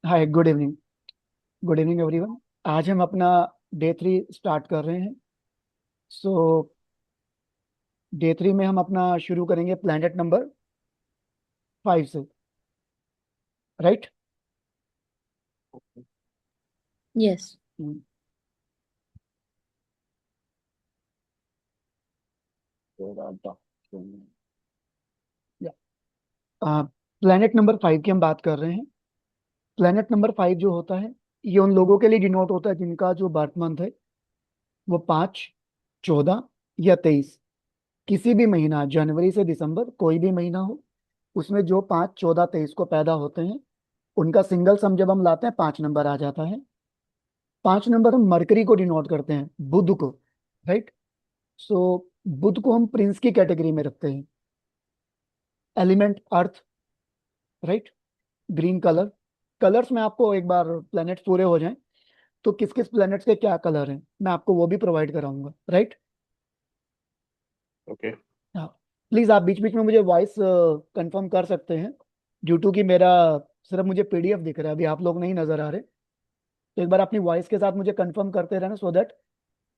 हाय, good evening. Good evening everyone. आज हम अपना डे 3 स्टार्ट कर रहे हैं। सो डे 3 में हम अपना शुरू करेंगे प्लैनेट नंबर 5 से। राइट। यस। प्लैनेट नंबर 5 की हम बात कर रहे हैं। प्लैनेट नंबर 5 जो होता है, ये उन लोगों के लिए डिनोट होता है जिनका जो बर्थ मंथ है वो 5, 14 या 23, किसी भी महीना, जनवरी से दिसंबर कोई भी महीना हो, उसमें जो 5, 14, 23 को पैदा होते हैं, उनका सिंगल सम जब हम लाते हैं 5 नंबर आ जाता है। 5 नंबर हम मरकरी को डिनोट करते हैं, बुध को। राइट। सो बुध को हम प्रिंस की कैटेगरी में रखते हैं। एलिमेंट अर्थ। राइट। Green colour. कलर्स में आपको एक बार प्लैनेट्स पूरे हो जाएं तो किस किस प्लैनेट्स के क्या कलर हैं मैं आपको वो भी प्रोवाइड कराऊंगा। राइट। ओके। हाँ। प्लीज आप बीच बीच में मुझे वॉइस कंफर्म कर सकते हैं, ड्यू टू कि मेरा सिर्फ मुझे पीडीएफ दिख रहा है, अभी आप लोग नहीं नजर आ रहे। तो एक बार अपनी वॉइस के साथ मुझे कंफर्म करते रहना, सो दैट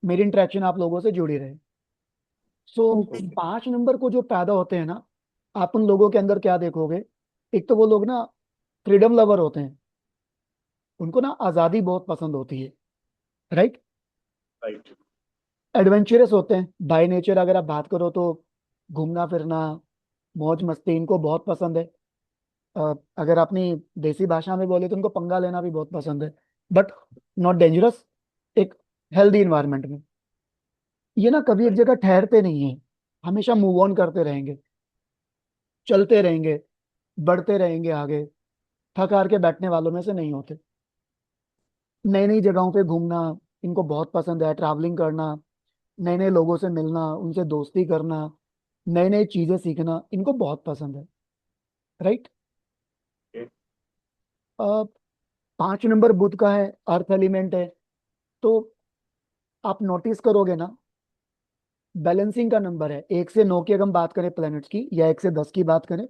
मेरी इंटरेक्शन आप लोगों से जुड़ी रहे। So okay. 5 नंबर को जो पैदा होते हैं ना, आप उन लोगों के अंदर क्या देखोगे? एक तो वो लोग ना फ्रीडम लवर होते हैं, उनको ना आज़ादी बहुत पसंद होती है। राइट। राइट। एडवेंचरस होते हैं बाय नेचर, अगर आप बात करो तो घूमना फिरना, मौज मस्ती इनको बहुत पसंद है। अगर अपनी देसी भाषा में बोले तो उनको पंगा लेना भी बहुत पसंद है, बट नॉट डेंजरस, एक हेल्दी इन्वायरमेंट में। ये ना कभी एक राइट। जगह ठहरते नहीं है, हमेशा मूव ऑन करते रहेंगे, चलते रहेंगे, बढ़ते रहेंगे आगे। थक हार के बैठने वालों में से नहीं होते। नई नई जगहों पे घूमना इनको बहुत पसंद है, ट्रैवलिंग करना, नए नए लोगों से मिलना, उनसे दोस्ती करना, नई नई चीजें सीखना इनको बहुत पसंद है। राइट। ओके। 5 नंबर बुध का है, अर्थ एलिमेंट है। तो आप नोटिस करोगे ना, बैलेंसिंग का नंबर है। 1 से 9 की अगर हम बात करें प्लैनेट्स की, या 1 से 10 की बात करें,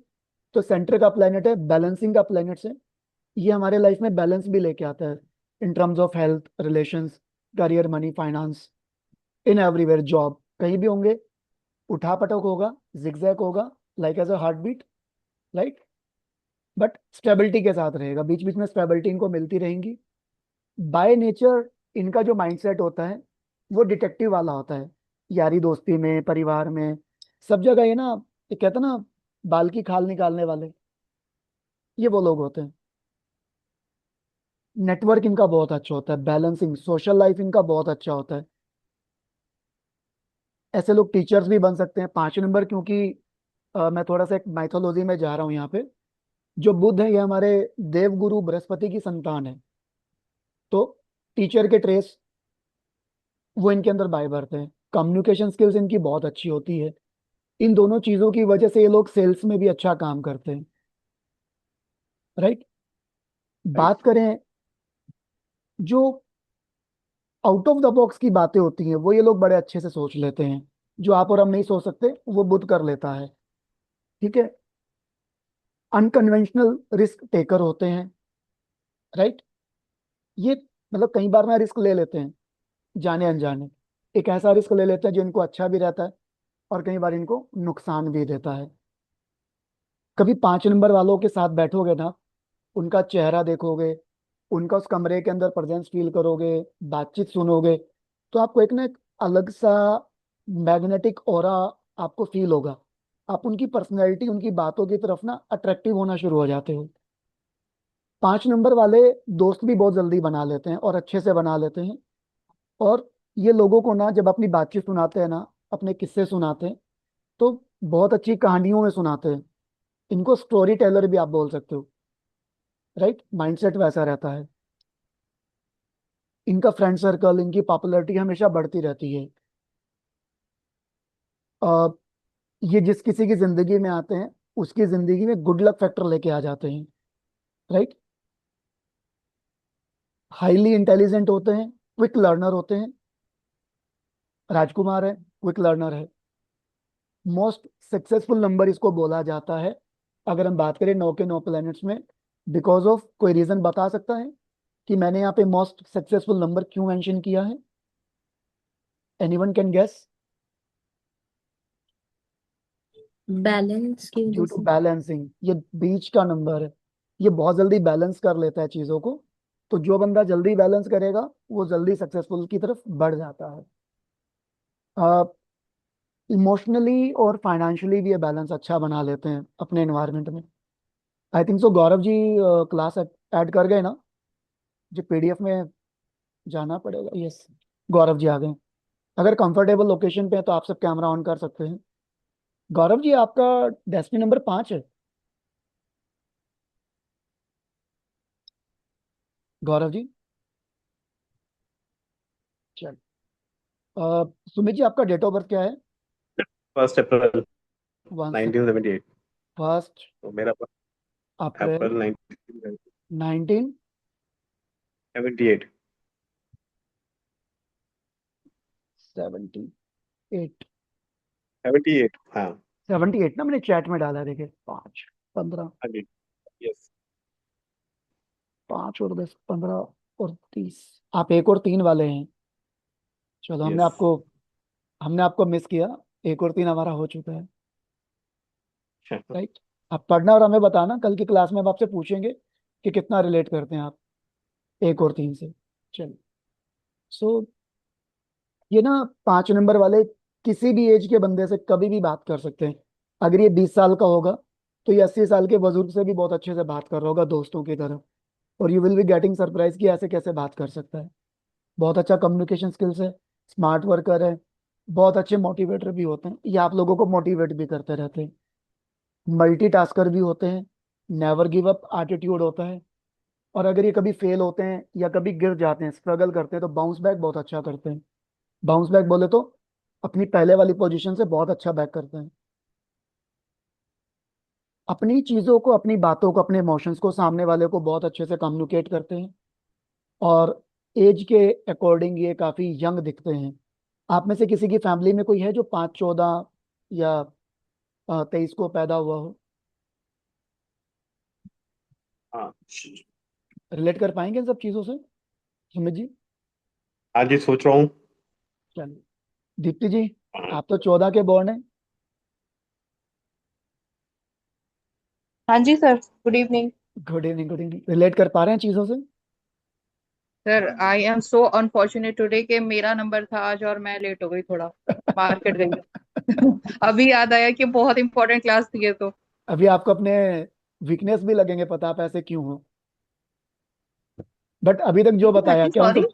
तो सेंटर का प्लैनेट है, बैलेंसिंग का प्लैनेट है। ये हमारे लाइफ में बैलेंस भी लेके आता है, in terms of health, relations, career, money, finance, in everywhere. Job कहीं भी होंगे, उठा पटक होगा, जिगजैग होगा, like as a heartbeat. Right. But stability के साथ रहेगा, बीच बीच में स्टेबिलिटी इनको मिलती रहेंगी। बाय नेचर इनका जो माइंडसेट होता है वो डिटेक्टिव वाला होता है। यारी दोस्ती में, परिवार में, सब जगह ये ना, ये कहते हैं ना, बाल की खाल निकालने वाले, ये वो लोग होते हैं। नेटवर्क इनका बहुत अच्छा होता है, बैलेंसिंग, सोशल लाइफ इनका बहुत अच्छा होता है। ऐसे लोग टीचर्स भी बन सकते हैं। 5 नंबर, क्योंकि मैं थोड़ा सा एक माइथोलॉजी में जा रहा हूँ यहाँ पे। जो बुद्ध है ये हमारे देवगुरु बृहस्पति की संतान है। तो टीचर के ट्रेस वो इनके अंदर बाय बर्थ है। कम्युनिकेशन स्किल्स इनकी बहुत अच्छी होती है। इन दोनों चीजों की वजह से ये लोग सेल्स में भी अच्छा काम करते हैं। राइट। बात राइट। करें जो आउट ऑफ द बॉक्स की बातें होती हैं, वो ये लोग बड़े अच्छे से सोच लेते हैं। जो आप और हम नहीं सोच सकते वो बुद्ध कर लेता है। ठीक है। अनकन्वेंशनल रिस्क टेकर होते हैं। राइट। ये मतलब कई बार ना रिस्क ले लेते हैं, जाने अनजाने। एक ऐसा रिस्क ले लेते हैं जो इनको अच्छा भी रहता है, और कई बार इनको नुकसान भी देता है। कभी 5 नंबर वालों के साथ बैठोगे ना, उनका चेहरा देखोगे, उनका उस कमरे के अंदर प्रेजेंस फील करोगे, बातचीत सुनोगे, तो आपको एक ना एक अलग सा मैग्नेटिक ऑरा आपको फील होगा। आप उनकी पर्सनैलिटी, उनकी बातों की तरफ ना अट्रैक्टिव होना शुरू हो जाते हो। 5 नंबर वाले दोस्त भी बहुत जल्दी बना लेते हैं और अच्छे से बना लेते हैं। और ये लोगों को ना जब अपनी बातचीत सुनाते हैं ना, अपने किस्से सुनाते हैं, तो बहुत अच्छी कहानियों में सुनाते हैं। इनको स्टोरी टेलर भी आप बोल सकते हो। राइट। माइंडसेट वैसा रहता है। इनका फ्रेंड सर्कल, इनकी पॉपुलैरिटी हमेशा बढ़ती रहती है। अ, ये जिस किसी की जिंदगी में आते हैं, उसकी जिंदगी में गुड लक फैक्टर लेके आ जाते हैं। राइट। हाईली इंटेलिजेंट होते हैं, क्विक लर्नर होते हैं। राजकुमार है, क्विक लर्नर है। मोस्ट सक्सेसफुल नंबर इसको बोला जाता है, अगर हम बात करें 9 के 9 प्लैनेट्स में। बिकॉज ऑफ, कोई रीजन बता सकता है कि मैंने यहाँ पे मोस्ट सक्सेसफुल नंबर क्यों मेंशन किया है? Anyone can guess? बैलेंस की ड्यू वजह टू से। बैलेंसिंग, ये बीच का नंबर है। ये बहुत जल्दी बैलेंस कर लेता है चीजों को। तो जो बंदा जल्दी बैलेंस करेगा वो जल्दी सक्सेसफुल की तरफ बढ़ जाता है। इमोशनली और फाइनेंशियली भी ये बैलेंस अच्छा बना लेते हैं अपने एनवायरनमेंट में। I think so Gaurav ji class add कर गए ना? जो पीडीएफ में जाना पड़ेगा। यस, गौरव जी आ गए। अगर कंफर्टेबल लोकेशन पे है तो आप सब कैमरा ऑन कर सकते हैं। गौरव जी, आपका डेस्टिनी नंबर 5 है। गौरव जी, चल। सुमित जी, आपका डेट ऑफ बर्थ क्या है? 1 अप्रैल वन सेकेंड। 1978। फर्स्ट तो मेरा अप्रैल अप्रैल 1978। 1978। 78, हाँ। 78 ना, मैंने चैट में डाला है, देखिए। 5 15, हाँ जी। यस। 5 और 10 15 और 30। आप 1 और 3 वाले हैं। चलो, हमने यस। आपको हमने आपको मिस किया। 1 और 3 हमारा हो चुका है। राइट। आप पढ़ना और हमें बताना, कल की क्लास में हम आपसे पूछेंगे कि कितना रिलेट करते हैं आप 1 और 3 से। चलिए। सो ये ना 5 नंबर वाले किसी भी एज के बंदे से कभी भी बात कर सकते हैं। अगर ये 20 साल का होगा तो ये 80 साल के बुजुर्ग से भी बहुत अच्छे से बात कर रहा होगा, दोस्तों की तरह। और you will be getting surprise कि ऐसे कैसे बात कर सकता है। बहुत अच्छा कम्युनिकेशन स्किल्स है। स्मार्ट वर्कर है। बहुत अच्छे मोटिवेटर भी होते हैं, ये आप लोगों को मोटिवेट भी करते रहते हैं। मल्टीटास्कर भी होते हैं। नेवर गिव अप एटीट्यूड होता है। और अगर ये कभी फेल होते हैं या कभी गिर जाते हैं, स्ट्रगल करते हैं, तो बाउंस बैक बहुत अच्छा करते हैं। बाउंस बैक बोले तो अपनी पहले वाली पोजीशन से बहुत अच्छा बैक करते हैं। अपनी चीजों को, अपनी बातों को, अपने इमोशंस को सामने वाले को बहुत अच्छे से कम्युनिकेट करते हैं। और एज के अकॉर्डिंग ये काफी यंग दिखते हैं। आप में से किसी की फैमिली में कोई है जो 5 14 या 23 को पैदा हुआ हो? हाँ। रिलेट कर पाएंगे इन सब चीजों से, सुमित जी? हाँ जी, सोच रहा हूँ। चलिए। दीप्ति जी, हाँ। आप तो 14 के बॉर्न हैं। हाँ जी sir, good evening. Good evening, good evening. Relate कर पा रहे हैं चीजों से? Sir I am so unfortunate today कि मेरा नंबर था आज और मैं लेट हो गई थोड़ा, मार्केट गई। अभी याद आया कि बहुत इंपॉर्टेंट क्लास थी ये तो। अभी आपको अपने वीकनेस भी लगेंगे, पता आप ऐसे क्यों हो। बट अभी तक जो हाँ बताया, जी, क्या उन सॉरी। सब,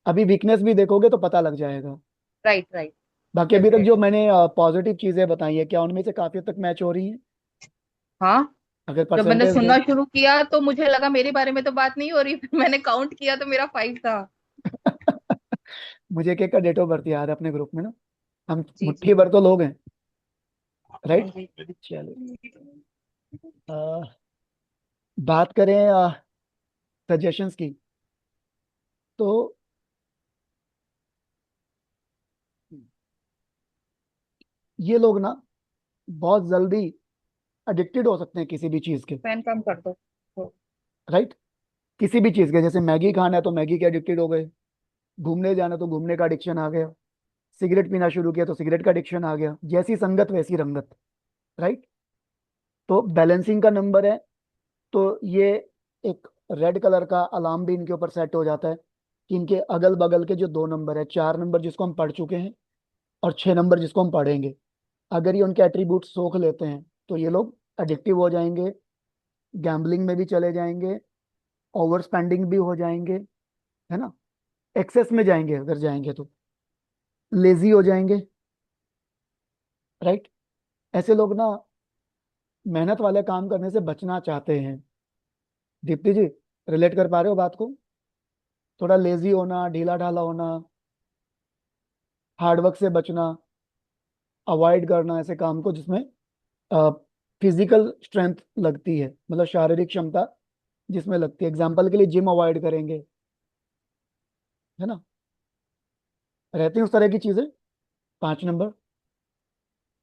अभी वीकनेस भी देखोगे तो पता लग जाएगा। Right right. बाकी अभी तक जो डेफिनेटली। मैंने पॉजिटिव चीजें बताई है, क्या उनमें से काफी हद तक मैच हो रही है? हाँ। अगर जब मैंने परसेंटेज दे। सुनना शुरू किया तो मुझे लगा मेरे बारे में तो बात नहीं हो रही, फिर मैंने काउंट किया तो मेरा 5 था। मुझे एक एक का डेट ऑफ बर्थ याद है अपने ग्रुप में ना। हम जी मुट्ठी जी। भर तो लोग हैं। हाँ राइट। जी। चलिए। बात करें सजेशंस की, तो ये लोग ना बहुत जल्दी एडिक्टेड हो सकते हैं किसी भी चीज के। फैन कम कर दो। राइट। किसी भी चीज के, जैसे मैगी खाना है तो मैगी के एडिक्टेड हो गए। घूमने जाना तो घूमने का एडिक्शन आ गया। सिगरेट पीना शुरू किया तो सिगरेट का एडिक्शन आ गया। जैसी संगत वैसी रंगत। राइट। तो बैलेंसिंग का नंबर है, तो ये एक रेड कलर का अलार्म भी इनके ऊपर सेट हो जाता है कि इनके अगल बगल के जो 2 नंबर है, 4 नंबर जिसको हम पढ़ चुके हैं और 6 नंबर जिसको हम पढ़ेंगे, अगर ये उनके एट्रीब्यूट सोख लेते हैं तो ये लोग एडिक्टिव हो जाएंगे। गैम्बलिंग में भी चले जाएंगे। ओवर स्पेंडिंग भी हो जाएंगे। है ना? एक्सेस में जाएंगे अगर जाएंगे तो। लेजी हो जाएंगे। राइट। ऐसे लोग ना मेहनत वाले काम करने से बचना चाहते हैं। दीप्ति जी, रिलेट कर पा रहे हो बात को? थोड़ा लेजी होना, ढीला ढाला होना, हार्डवर्क से बचना, अवॉइड करना ऐसे काम को जिसमें फिजिकल स्ट्रेंथ लगती है, मतलब शारीरिक क्षमता जिसमें लगती है। एग्जाम्पल के लिए जिम अवॉइड करेंगे। है ना? रहती हैं उस तरह की चीजें। 5 नंबर।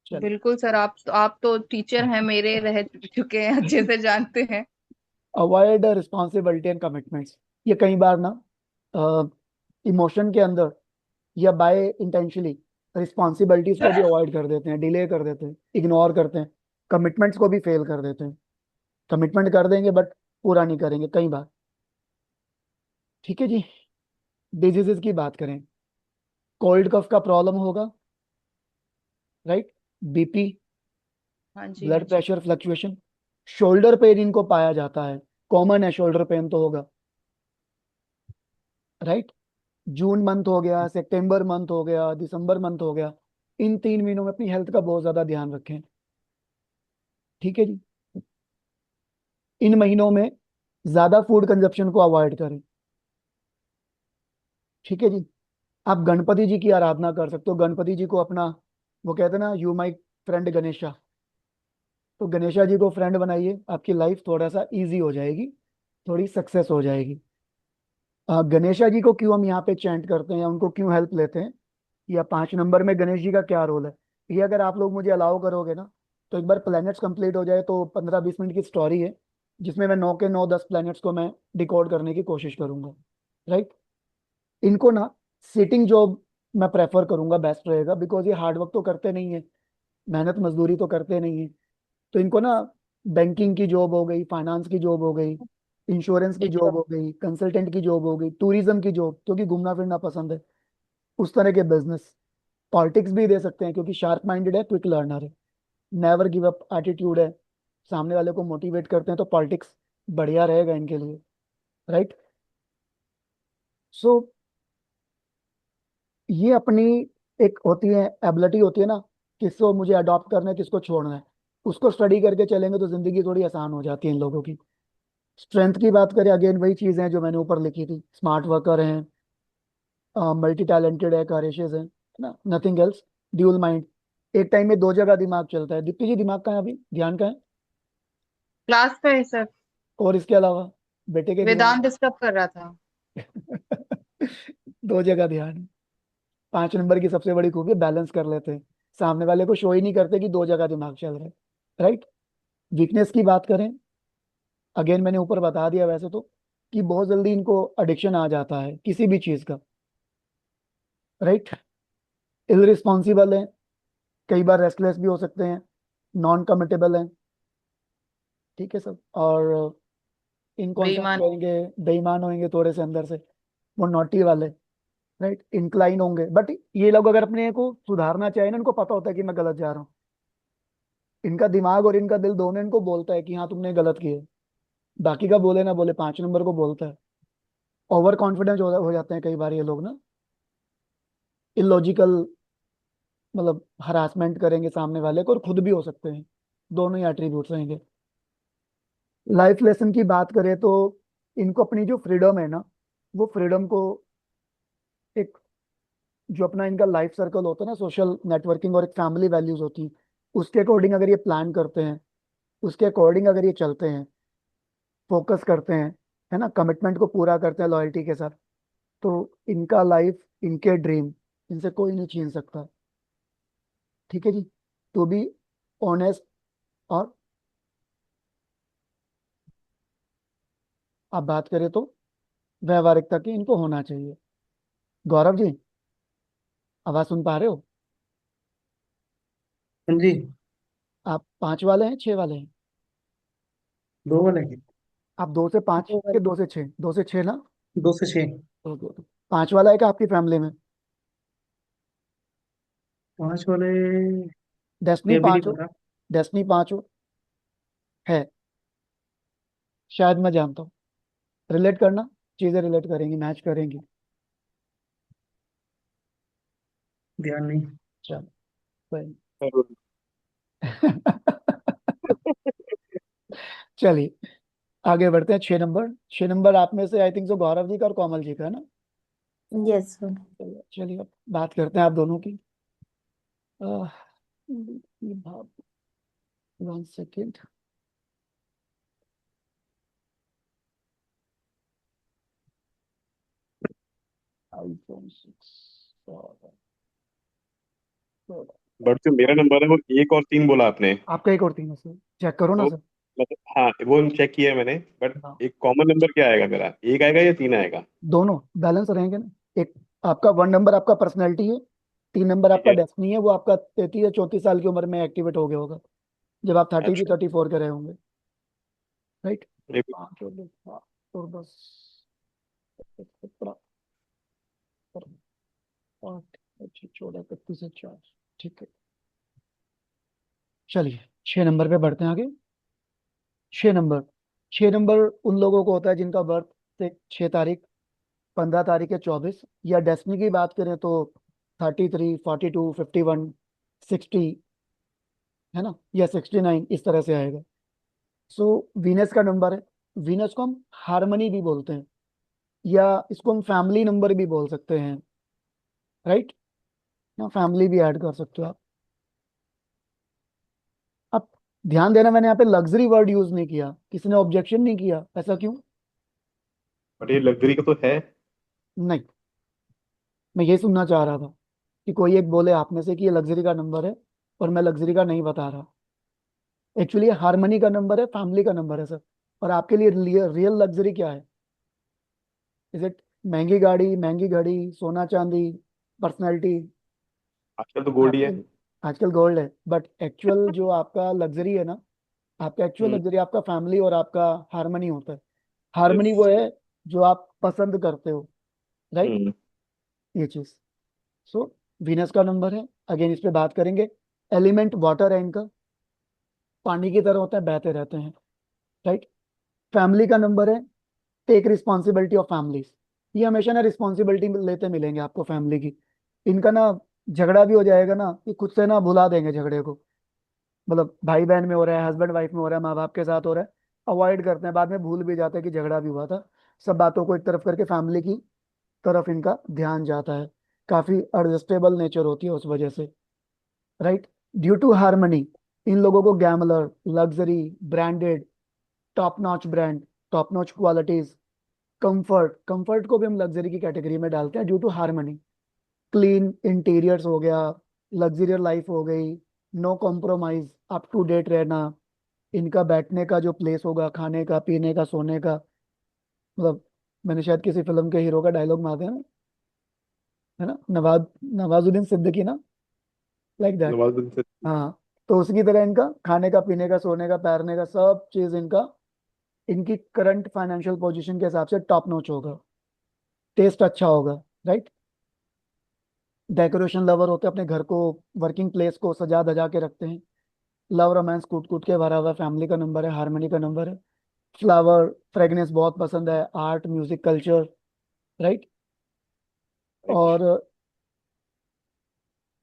चलिए। बिल्कुल सर, आप तो टीचर हैं मेरे, रह चुके हैं, अच्छे से जानते हैं। Avoid responsibility and commitments. ये कई बार ना इमोशन के अंदर या बाय इंटेंशनली रिस्पॉन्सिबिलिटीज को भी अवॉइड कर देते हैं, डिले कर देते हैं, इग्नोर करते हैं, कमिटमेंट्स को भी फेल कर देते हैं। कमिटमेंट कर देंगे बट पूरा नहीं करेंगे कई बार। ठीक है जी। डिजीजेस की बात करें, कोल्ड कफ का प्रॉब्लम होगा, राइट। बीपी, हाँ जी, हाँ ब्लड जी। प्रेशर फ्लक्चुएशन, शोल्डर पेन इनको पाया जाता है, कॉमन है, शोल्डर पेन तो होगा, राइट। जून मंथ हो गया, सितंबर मंथ हो गया, दिसंबर मंथ हो गया, इन 3 महीनों में अपनी हेल्थ का बहुत ज्यादा ध्यान रखें। ठीक है जी। इन महीनों में ज्यादा फूड कंजप्शन को अवॉइड करें। ठीक है जी। आप गणपति जी की आराधना कर सकते हो, गणपति जी को अपना, वो कहते हैं ना, यू माई फ्रेंड गणेशा, तो गणेशा जी को फ्रेंड बनाइए, आपकी लाइफ थोड़ा सा इजी हो जाएगी, थोड़ी सक्सेस हो जाएगी। गणेशा जी को क्यों हम यहाँ पे चैंट करते हैं या उनको क्यों हेल्प लेते हैं, या 5 नंबर में गणेश जी का क्या रोल है, ये अगर आप लोग मुझे अलाउ करोगे ना, तो एक बार प्लैनेट्स कंप्लीट हो जाए तो 15-20 मिनट की स्टोरी है, जिसमें मैं 9 के 9 10 प्लैनेट्स को मैं डिकोड करने की कोशिश करूंगा, राइट। इनको ना सिटिंग जॉब मैं प्रेफर करूंगा, बेस्ट रहेगा, बिकॉज ये हार्ड वर्क तो करते नहीं है, मेहनत मजदूरी तो करते नहीं है। तो इनको ना बैंकिंग की जॉब हो गई, फाइनेंस की जॉब हो गई, इंश्योरेंस की जॉब हो गई, कंसल्टेंट की जॉब हो गई, टूरिज्म की जॉब, क्योंकि घूमना फिरना पसंद है, उस तरह के बिजनेस। पॉलिटिक्स भी दे सकते हैं क्योंकि शार्प माइंडेड है, क्विक लर्नर है, नेवर गिव अप एटीट्यूड है, सामने वाले को मोटिवेट करते हैं, तो पॉलिटिक्स बढ़िया रहेगा इनके लिए, राइट। सो ये अपनी एक होती है, एबिलिटी होती है ना, किसको मुझे अडॉप्ट करना है, किसको छोड़ना है, उसको स्टडी करके चलेंगे तो जिंदगी थोड़ी आसान हो जाती है इन लोगों की। स्ट्रेंथ की बात करें, अगेन वही चीजें हैं जो मैंने ऊपर लिखी थी, स्मार्ट वर्कर हैं, मल्टी टैलेंटेड है, करेशियस है ना, नथिंग एल्स, ड्यूल माइंड, एक टाइम में 2 जगह दिमाग चलता है। दीप्ति जी दिमाग का है अभी, ध्यान का है? क्लास पे है सर। और इसके अलावा बेटे के दिमाग वेदांत डिस्टर्ब कर रहा था। में 2 जगह ध्यान है। 5 नंबर की सबसे बड़ी खूबी, बैलेंस कर लेते हैं, सामने वाले को शो ही नहीं करते कि 2 जगह दिमाग चल रहा है, राइट। वीकनेस की बात करें, अगेन मैंने ऊपर बता दिया वैसे तो, कि बहुत जल्दी इनको एडिक्शन आ जाता है किसी भी चीज का, राइट। इलरिस्पॉन्सिबल है, कई बार रेस्टलेस भी हो सकते हैं, नॉन कमिटेबल हैं। ठीक है सब। और इनको से हम बेईमान। कहेंगे बेईमान होंगे थोड़े से अंदर से, वो नॉटी वाले, राइट, इंक्लाइन होंगे, बट ये लोग अगर अपने को सुधारना चाहे ना, इनको पता होता है कि मैं गलत जा रहा हूँ, इनका दिमाग और इनका दिल दोनों इनको बोलता है कि हाँ तुमने गलत किया है, बाकी का बोले ना बोले, 5 नंबर को बोलता है। ओवर कॉन्फिडेंस हो जाते हैं कई बार ये लोग ना, इलॉजिकल, मतलब हरासमेंट करेंगे सामने वाले को और खुद भी हो सकते हैं, दोनों ही एट्रीब्यूट्स रहेंगे। लाइफ लेसन की बात करें तो इनको अपनी जो फ्रीडम है ना, वो फ्रीडम को एक, जो अपना इनका लाइफ सर्कल होता है ना, सोशल नेटवर्किंग और एक फैमिली वैल्यूज होती है, उसके अकॉर्डिंग अगर ये प्लान करते हैं, उसके अकॉर्डिंग अगर ये चलते हैं, फोकस करते हैं, है ना, कमिटमेंट को पूरा करते हैं लॉयल्टी के साथ, तो इनका लाइफ, इनके ड्रीम, इनसे कोई नहीं छीन सकता। ठीक है जी। टू बी ऑनेस्ट, और आप बात करें तो व्यवहारिकता की इनको होना चाहिए। गौरव जी, आवाज सुन पा रहे हो? हाँ जी। आप 5 वाले हैं, 6 वाले हैं? 2 वाले हैं। आप 2 से 5 दो के वाले। 2 से 6, 2 से 6 ना? 2 से 6। तो 5 वाला है क्या आपकी फैमिली में? 5 वाले डेस्टिनी ये भी नहीं 5 हो? पता। डेस्टिनी 5 हो? है, शायद मैं जानता हूँ। रिलेट करना, चीजें रिलेट करेंगी, मैच करेंगी। ध्यान नहीं। चलो, कोई जरूर। नहीं। चलिए आगे बढ़ते हैं। 6 नंबर, 6 नंबर आप में से आई थिंक सो गौरव जी का और कोमल जी का है ना? Yes sir. चलिए अब बात करते हैं आप दोनों की। 1 सेकेंड। iPhone 6। बट जो मेरा नंबर है वो 1 और 3 बोला आपने। आपका एक और 3 है सर, चेक करो ना तो सर। मतलब हाँ वो चेक किया है मैंने, बट हाँ, एक कॉमन नंबर क्या आएगा मेरा, एक आएगा या तीन आएगा? दोनों बैलेंस रहेंगे ना। एक आपका 1 नंबर आपका पर्सनैलिटी है, 3 नंबर ठीक आपका है। डेस्टिनी है, वो आपका 33 या 34 साल की उम्र में एक्टिवेट हो गया होगा, जब आप 33 34 के रहे होंगे, राइट। ये भी- 5 और 10 8 14 14 ठीक है। चलिए 6 नंबर पे बढ़ते हैं आगे। 6 नंबर, 6 नंबर उन लोगों को होता है जिनका बर्थ से 6 तारीख, 15 तारीख या 24, या डेस्टिनी की बात करें तो 33 42 51 60, है ना, या 69, इस तरह से आएगा। सो वीनस का नंबर है। वीनस को हम हार्मनी भी बोलते हैं, या इसको हम फैमिली नंबर भी बोल सकते हैं, राइट ना, फैमिली भी ऐड कर सकते हो आप। अब ध्यान देना, मैंने यहाँ पे लग्जरी वर्ड यूज नहीं किया, किसी ने ऑब्जेक्शन नहीं किया, ऐसा क्यों? बट ये लग्जरी का तो है। नहीं, मैं ये सुनना चाह रहा था कि कोई एक बोले आप में से कि ये लग्जरी का नंबर है, और मैं लग्जरी का नहीं बता रहा। एक्चुअली हार्मनी का नंबर है, फैमिली का नंबर है सर। और आपके लिए रियल लग्जरी क्या है? इज इट महंगी गाड़ी, महंगी घड़ी, सोना चांदी, पर्सनैलिटी? आजकल तो गोल्ड ही है। आजकल आजकल गोल्ड है, बट एक्चुअल जो आपका लग्जरी है ना, आपका एक्चुअल हम्म। लग्जरी आपका फैमिली और आपका हार्मनी होता है। यस। हार्मनी वो है जो आप पसंद करते हो, राइट, हम्म। ये चीज। सो वीनस का नंबर है, अगेन इस पे बात करेंगे। एलिमेंट वाटर है इनका, पानी की तरह होता है, बहते रहते हैं, राइट। फैमिली का नंबर है, टेक रिस्पॉन्सिबिलिटी ऑफ फैमिलीज। ये हमेशा ना रिस्पॉन्सिबिलिटी लेते मिलेंगे आपको फैमिली की। इनका ना झगड़ा भी हो जाएगा ना, ये खुद से ना भुला देंगे झगड़े को। मतलब भाई बहन में हो रहा है, हस्बैंड वाइफ में हो रहा है, माँ बाप के साथ हो रहा है, अवॉइड करते हैं, बाद में भूल भी जाते हैं कि झगड़ा भी हुआ था। सब बातों को एक तरफ करके फैमिली की तरफ इनका ध्यान जाता है। काफी एडजस्टेबल नेचर होती है उस वजह से, राइट। ड्यू टू हार्मनी इन लोगों को glamour, luxury, branded, top notch brand, top notch qualities, comfort, comfort को भी हम लग्जरी की कैटेगरी में डालते हैं due to harmony. Clean interiors हो गया, लग्जरियस लाइफ हो गई, no compromise, up to date रहना। इनका बैठने का जो प्लेस होगा, खाने का, पीने का, सोने का, मतलब मैंने शायद किसी फिल्म के हीरो का डायलॉग मार दिया ना, है ना, नवाजुद्दीन सिद्दीकी ना, लाइक दैट। नवाजुद्दीन से। हाँ, तो उसकी तरह इनका खाने का, पीने का, सोने का, पैरने का, सब चीज इनका इनकी करंट फाइनेंशियल पोजीशन के हिसाब से टॉप नॉच होगा। टेस्ट अच्छा होगा, राइट। डेकोरेशन लवर होते हैं, अपने घर को, वर्किंग प्लेस को सजा धजा के रखते हैं। लव रोमांस कूट कूट के भरा हुआ फैमिली का नंबर है, हार्मनी का नंबर है। फ्लावर, फ्रेगनेंस बहुत पसंद है, आर्ट, म्यूजिक, कल्चर, राइट। और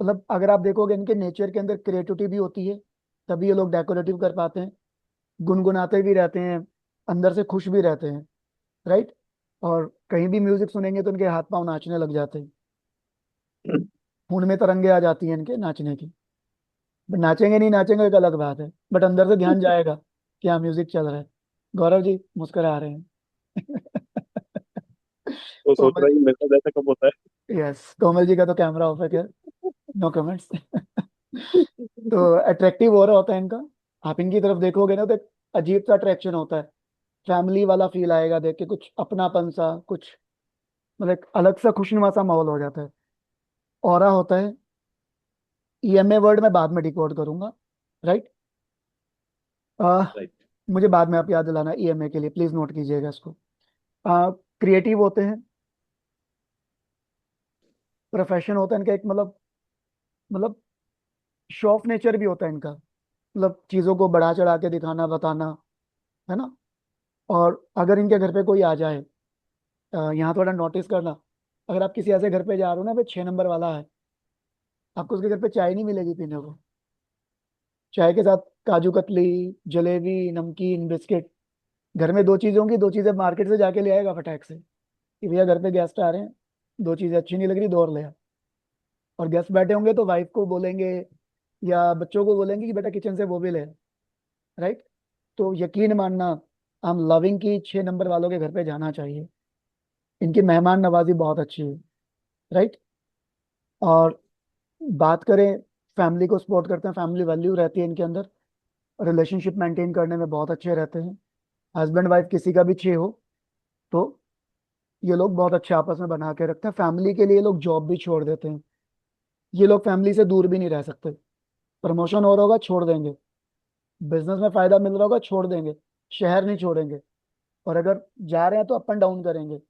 मतलब अगर आप देखोगे इनके नेचर के अंदर क्रिएटिविटी भी होती है, तभी ये लोग डेकोरेटिव कर पाते हैं। गुनगुनाते भी रहते हैं, अंदर से खुश भी रहते हैं, राइट। और कहीं भी म्यूजिक सुनेंगे तो इनके हाथ पांव नाचने लग जाते हैं, खून में तरंगे आ जाती हैं इनके नाचने की। बट नाचेंगे नहीं नाचेंगे एक अलग बात है, बट अंदर से ध्यान जाएगा कि हाँ म्यूजिक चल रहा है। गौरव जी मुस्कुरा रहे हैं। तो सोच कोमल, रहा है कि मेरे साथ ऐसा कब होता यस, कोमल जी का तो कैमरा ऑफ है, क्या, नो कमेंट्स। तो अट्रैक्टिव हो रहा होता है इनका। आप इनकी तरफ देखोगे ना तो एक अजीब सा अट्रैक्शन होता है, फैमिली वाला फील आएगा देख के, कुछ अपनापन सा, कुछ मतलब एक अलग सा खुशनुमा सा माहौल हो जाता है। ऑरा होता है। ईएमए वर्ड मैं बाद में डिकोड करूंगा, राइट। है? मुझे बाद में आप याद दिलाना ईएमए के लिए, प्लीज नोट कीजिएगा इसको। क्रिएटिव होते हैं। प्रोफेशन होता है इनका एक, मतलब शो ऑफ नेचर भी होता है इनका, मतलब चीजों को बढ़ा चढ़ा के दिखाना, बताना, है ना। और अगर इनके घर पे कोई आ जाए, यहाँ थोड़ा नोटिस करना, अगर आप किसी ऐसे घर पे जा रहे हो ना पे 6 नंबर वाला है, आपको उसके घर पे चाय नहीं मिलेगी पीने को। चाय के साथ काजू कतली, जलेबी, नमकीन, बिस्किट। घर में दो चीजें होंगी, दो चीजें मार्केट से जाके ले आएगा फटाक से कि भैया घर पे गेस्ट आ रहे हैं, दो चीजें अच्छी नहीं लग रही, दो और ले आ। और गेस्ट बैठे होंगे तो वाइफ को बोलेंगे या बच्चों को बोलेंगे कि बेटा किचन से वो भी ले, राइट। तो यकीन मानना, हम लविंग की 6 नंबर वालों के घर पे जाना चाहिए। इनकी मेहमान नवाजी बहुत अच्छी है, राइट। और बात करें, फैमिली को सपोर्ट करते हैं, फैमिली वैल्यू रहती है इनके अंदर। रिलेशनशिप मेंटेन करने में बहुत अच्छे रहते हैं। हस्बैंड वाइफ किसी का भी 6 हो तो ये लोग बहुत अच्छे आपस में बना के रखते हैं। फैमिली के लिए ये लोग जॉब भी छोड़ देते हैं। ये लोग फैमिली से दूर भी नहीं रह सकते। प्रमोशन हो रहा होगा छोड़ देंगे, बिजनेस में फायदा मिल रहा होगा छोड़ देंगे, शहर नहीं छोड़ेंगे। और अगर जा रहे हैं तो अप एंड डाउन करेंगे,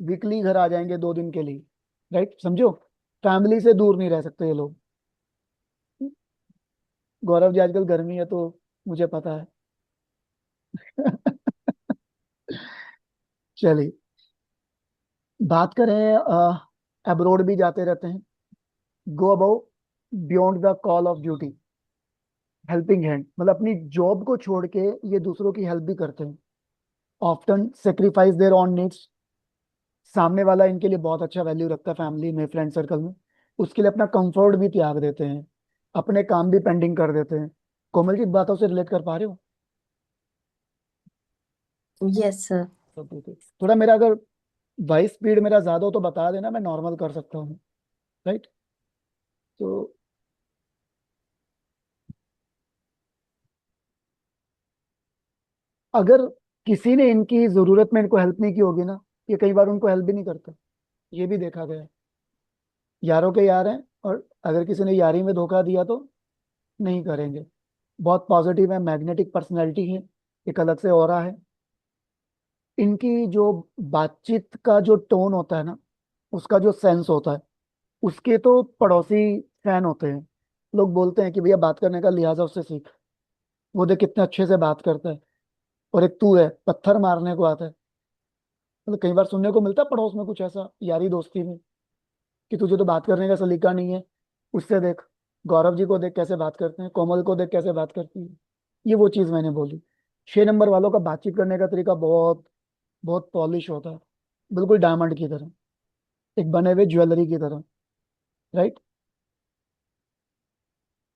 वीकली घर आ जाएंगे 2 दिन के लिए। राइट, समझो, फैमिली से दूर नहीं रह सकते ये लोग। गौरव जी आजकल गर्मी है तो मुझे पता है। चलिए, बात करें, अब्रोड भी जाते रहते हैं। Go above beyond the call of duty, helping hand, मतलब अपनी जॉब को छोड़ के ये दूसरों की हेल्प भी करते हैं। Often sacrifice their own needs, सामने वाला इनके लिए बहुत अच्छा वैल्यू रखता है फैमिली में, फ्रेंड सर्कल में, उसके लिए अपना कंफर्ट भी त्याग देते हैं, अपने काम भी पेंडिंग कर देते हैं। कोमल जी, बातों से रिलेट कर पा रहे हो? Yes, sir. सब ठीक है। थोड़ा मेरा अगर वॉइस स्पीड मेरा ज्यादा हो तो बता देना, मैं नॉर्मल कर सकता हूँ। राइट, तो अगर किसी ने इनकी जरूरत में इनको हेल्प नहीं की होगी ना, ये कई बार उनको हेल्प भी नहीं करते। ये भी देखा गया है। यारों के यार हैं, और अगर किसी ने यारी में धोखा दिया तो नहीं करेंगे। बहुत पॉजिटिव है, मैग्नेटिक पर्सनैलिटी है, एक अलग से ऑरा है। इनकी जो बातचीत का जो टोन होता है ना, उसका जो सेंस होता है, उसके तो पड़ोसी फैन होते हैं। लोग बोलते हैं कि भैया बात करने का लिहाजा उससे सीख, वो देख कितने अच्छे से बात करता है। और एक तू है पत्थर मारने को आता है। मतलब कई बार सुनने को मिलता है पड़ोस में कुछ ऐसा, यारी दोस्ती में, कि तुझे तो बात करने का सलीका नहीं है, उससे देख, गौरव जी को देख कैसे बात करते हैं, कोमल को देख कैसे बात करती है। ये वो चीज मैंने बोली। 6 नंबर वालों का बातचीत करने का तरीका बहुत बहुत पॉलिश होता है, बिल्कुल डायमंड की तरह, एक बने हुए ज्वेलरी की तरह। राइट,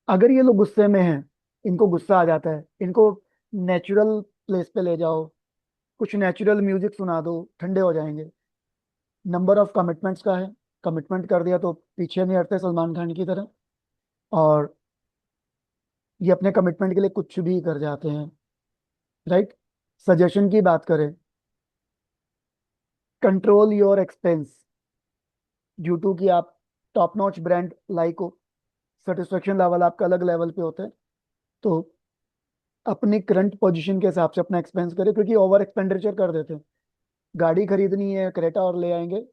अगर ये लोग गुस्से में हैं, इनको गुस्सा आ जाता है, इनको नेचुरल प्लेस पे ले जाओ, कुछ नेचुरल म्यूजिक सुना दो, ठंडे हो जाएंगे। नंबर ऑफ कमिटमेंट्स का है, कमिटमेंट कर दिया तो पीछे नहीं हटते सलमान खान की तरह। और ये अपने कमिटमेंट के लिए कुछ भी कर जाते हैं। राइट, सजेशन की बात करें, control your expense, due to कि आप टॉप नॉच ब्रांड लाइक हो, सेटिस्फेक्शन लेवल आपका अलग लेवल पे होता है। तो अपनी करंट पोजीशन के हिसाब से अपना एक्सपेंस करें, क्योंकि ओवर एक्सपेंडिचर कर देते हैं। गाड़ी खरीदनी है, क्रेटा और ले आएंगे,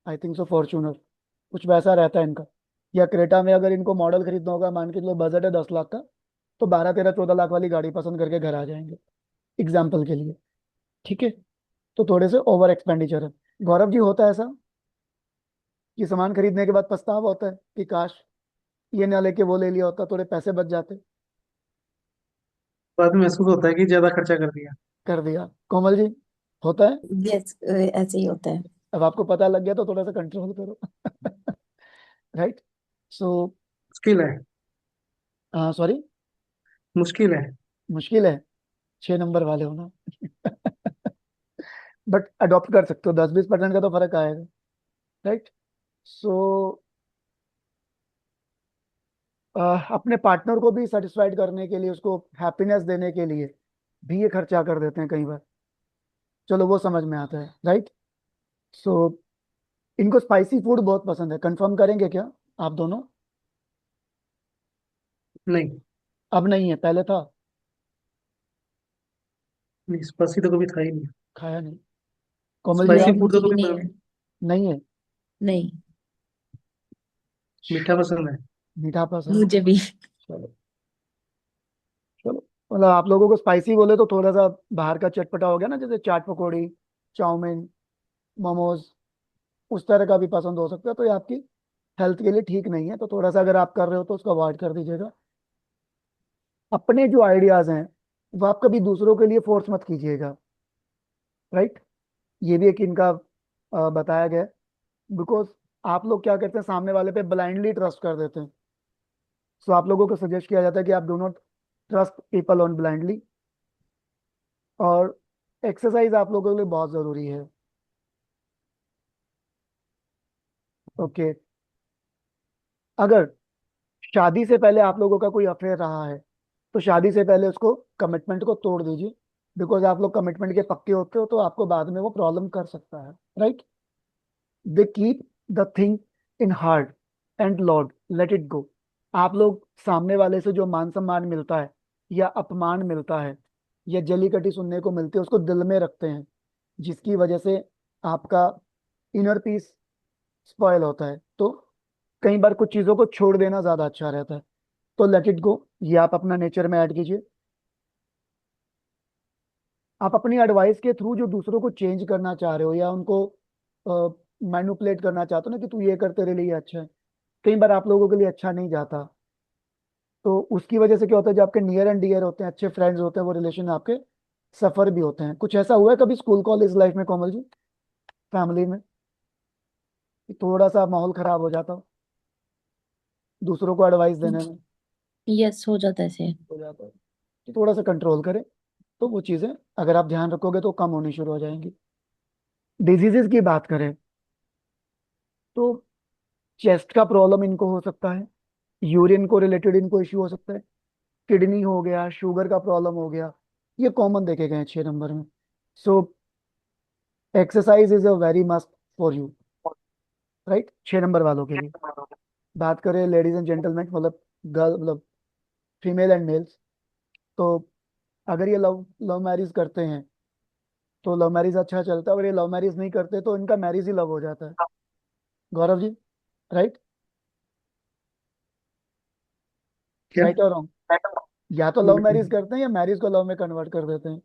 आई थिंक सो फॉर्च्यूनर, कुछ वैसा रहता है इनका। या क्रेटा में अगर इनको मॉडल खरीदना होगा, मान के चलो बजट है 10 लाख का, तो 12 13 14 लाख वाली गाड़ी पसंद करके घर आ जाएंगे, एग्जाम्पल के लिए। ठीक है, तो थोड़े से ओवर एक्सपेंडिचर है। गौरव जी, होता है ऐसा कि सामान खरीदने के बाद पछतावा होता है कि काश ये ना लेके वो ले लिया होता, थोड़े पैसे बच जाते? बाद में महसूस होता है कि ज्यादा खर्चा कर दिया। कर दिया। कोमल जी, होता है? Yes, ऐसे ही होता है। अब आपको पता लग गया तो थोड़ा सा कंट्रोल करो। राइट, सो मुश्किल है। सॉरी, मुश्किल है। मुश्किल है 6 नंबर वाले होना। बट अडॉप्ट कर सकते हो, 10 20% का तो फर्क आएगा। राइट, सो अपने पार्टनर को भी सेटिस्फाइड करने के लिए, उसको हैप्पीनेस देने के लिए भी ये खर्चा कर देते हैं कई बार। चलो वो समझ में आता है। राइट, सो इनको स्पाइसी फूड बहुत पसंद है, कंफर्म करेंगे क्या आप दोनों? नहीं। अब नहीं है, पहले था। नहीं, स्पाइसी तो कभी था ही नहीं। खाया नहीं। कोमल जी स्पाइसी नहीं, आप? फूड मुझे तो भी कभी नहीं पसंद है। नहीं। नहीं है? नहीं, मीठा पसंद है। मीठा पसंद है। मुझे भी। चलो, चलो, मतलब आप लोगों को स्पाइसी बोले तो थोड़ा सा बाहर का चटपटा हो गया ना, जैसे चाट पकौड़ी, चाउमीन, मोमोज, उस तरह का भी पसंद हो सकता है, तो ये आपकी हेल्थ के लिए ठीक नहीं है। तो थोड़ा सा अगर आप कर रहे हो तो उसको अवॉइड कर दीजिएगा। अपने जो आइडियाज हैं वो आप कभी दूसरों के लिए फोर्स मत कीजिएगा। राइट, ये भी एक इनका बताया गया है। बिकॉज आप लोग क्या करते हैं, सामने वाले पे ब्लाइंडली ट्रस्ट कर देते हैं। सो आप लोगों को सजेस्ट किया जाता है कि आप do not trust people on blindly. और एक्सरसाइज आप लोगों के लिए बहुत जरूरी है। ओके, अगर शादी से पहले आप लोगों का कोई अफेयर रहा है, तो शादी से पहले उसको कमिटमेंट को तोड़ दीजिए, बिकॉज आप लोग कमिटमेंट के पक्के होते हो तो आपको बाद में वो प्रॉब्लम कर सकता है, right. They keep the thing in heart and Lord let it go. आप लोग सामने वाले से जो मान सम्मान मिलता है या अपमान मिलता है या जली कटी सुनने को मिलती है उसको दिल में रखते हैं, जिसकी वजह से आपका इनर पीस स्पॉयल होता है। तो कई बार कुछ चीजों को छोड़ देना ज्यादा अच्छा रहता है। तो लेट इट गो, ये आप अपना नेचर में ऐड कीजिए। आप अपनी एडवाइस के थ्रू जो दूसरों को चेंज करना चाह रहे हो या उनको मैनिपुलेट करना चाहते हो ना कि तू ये कर, तेरे लिए अच्छा है, कई बार आप लोगों के लिए अच्छा नहीं जाता। तो उसकी वजह से क्या होता है, जो आपके नियर एंड डियर होते हैं, अच्छे फ्रेंड्स होते हैं, वो रिलेशन आपके सफर भी होते हैं। कुछ ऐसा हुआ है कभी स्कूल कॉलेज लाइफ में कोमल जी, फैमिली में, कि थोड़ा सा माहौल खराब हो जाता हो दूसरों को एडवाइस देने में? यस, हो जाता है ऐसे। हो जाता है कि थोड़ा सा कंट्रोल करें, तो वो चीजें अगर आप ध्यान रखोगे तो कम होनी शुरू हो जाएंगी। डिजीजेस की बात करें तो चेस्ट का प्रॉब्लम इनको हो सकता है, यूरिन को रिलेटेड इनको इश्यू हो सकता है, किडनी हो गया, शुगर का प्रॉब्लम हो गया, ये कॉमन देखे गए हैं 6 नंबर में। So exercise is a very must for you, right, 6 number वालों के लिए। बात करें लेडीज एंड जेंटलमैन, मतलब गर्ल, मतलब फीमेल एंड मेल्स, तो अगर ये लव लव मैरिज करते हैं तो लव मैरिज अच्छा चलता है, और ये लव मैरिज नहीं करते तो इनका मैरिज ही लव हो जाता है, गौरव जी, राइट, क्या? राइट और रॉन्ग? या तो लव मैरिज करते हैं या मैरिज को लव में कन्वर्ट कर देते हैं।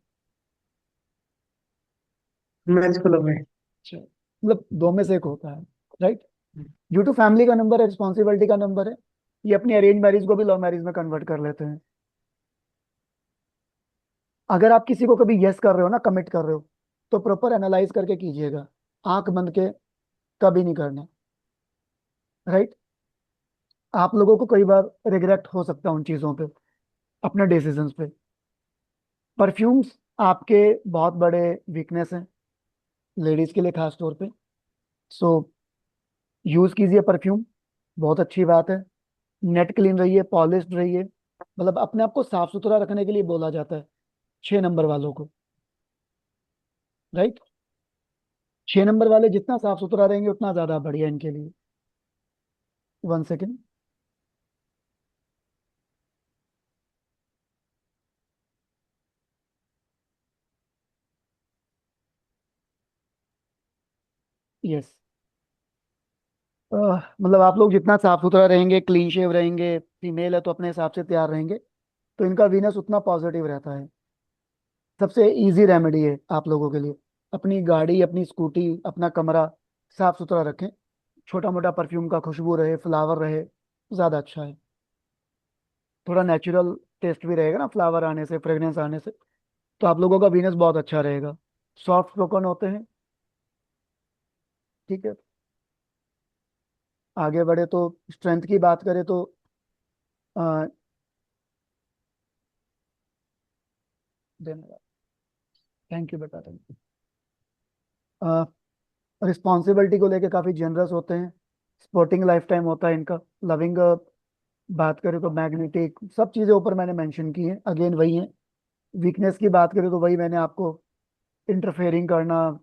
मैरिज को लव में। अच्छा, मतलब दो में से एक होता है, राइट। ड्यू टू फैमिली का नंबर है, रिस्पॉन्सिबिलिटी का नंबर है, ये अपनी अरेंज मैरिज को भी लव मैरिज में कन्वर्ट कर लेते हैं। अगर आप किसी को कभी यस कर रहे हो ना, कमिट कर रहे हो, तो प्रॉपर एनालाइज करके कीजिएगा, आंख बंद के कभी नहीं करना, राइट। आप लोगों को कई बार रिग्रेट हो सकता है उन चीजों पे, अपने डिसीजंस पे। परफ्यूम्स आपके बहुत बड़े वीकनेस हैं, लेडीज के लिए खास तौर पे। सो यूज कीजिए परफ्यूम, बहुत अच्छी बात है। नेट क्लीन रहिए, पॉलिश्ड रहिए, मतलब अपने आप को साफ सुथरा रखने के लिए बोला जाता है 6 नंबर वालों को, राइट। 6 नंबर वाले जितना साफ सुथरा रहेंगे उतना ज्यादा बढ़िया इनके लिए। 1 सेकेंड। यस, मतलब आप लोग जितना साफ सुथरा रहेंगे, क्लीन शेव रहेंगे, फीमेल है तो अपने हिसाब से तैयार रहेंगे, तो इनका वीनस उतना पॉजिटिव रहता है। सबसे इजी रेमेडी है आप लोगों के लिए, अपनी गाड़ी, अपनी स्कूटी, अपना कमरा साफ सुथरा रखें, छोटा मोटा परफ्यूम का खुशबू रहे, फ्लावर रहे, ज्यादा अच्छा है। थोड़ा नेचुरल टेस्ट भी रहेगा ना फ्लावर आने से, फ्रेग्रेंस आने से, तो आप लोगों का वीनस बहुत अच्छा रहेगा। सॉफ्ट स्पोकन होते हैं, ठीक है। आगे बढ़े तो स्ट्रेंथ की बात करें तो अ, धन्यवाद, थैंक यू बेटा, थैंक यू। रिस्पॉन्सिबिलिटी को लेके काफी जनरस होते हैं, स्पोर्टिंग लाइफ टाइम होता है इनका। लविंग बात करें तो मैग्नेटिक, सब चीजें ऊपर मैंने मेंशन की हैं, अगेन वही है। वीकनेस की बात करें तो वही मैंने आपको, इंटरफेयरिंग करना,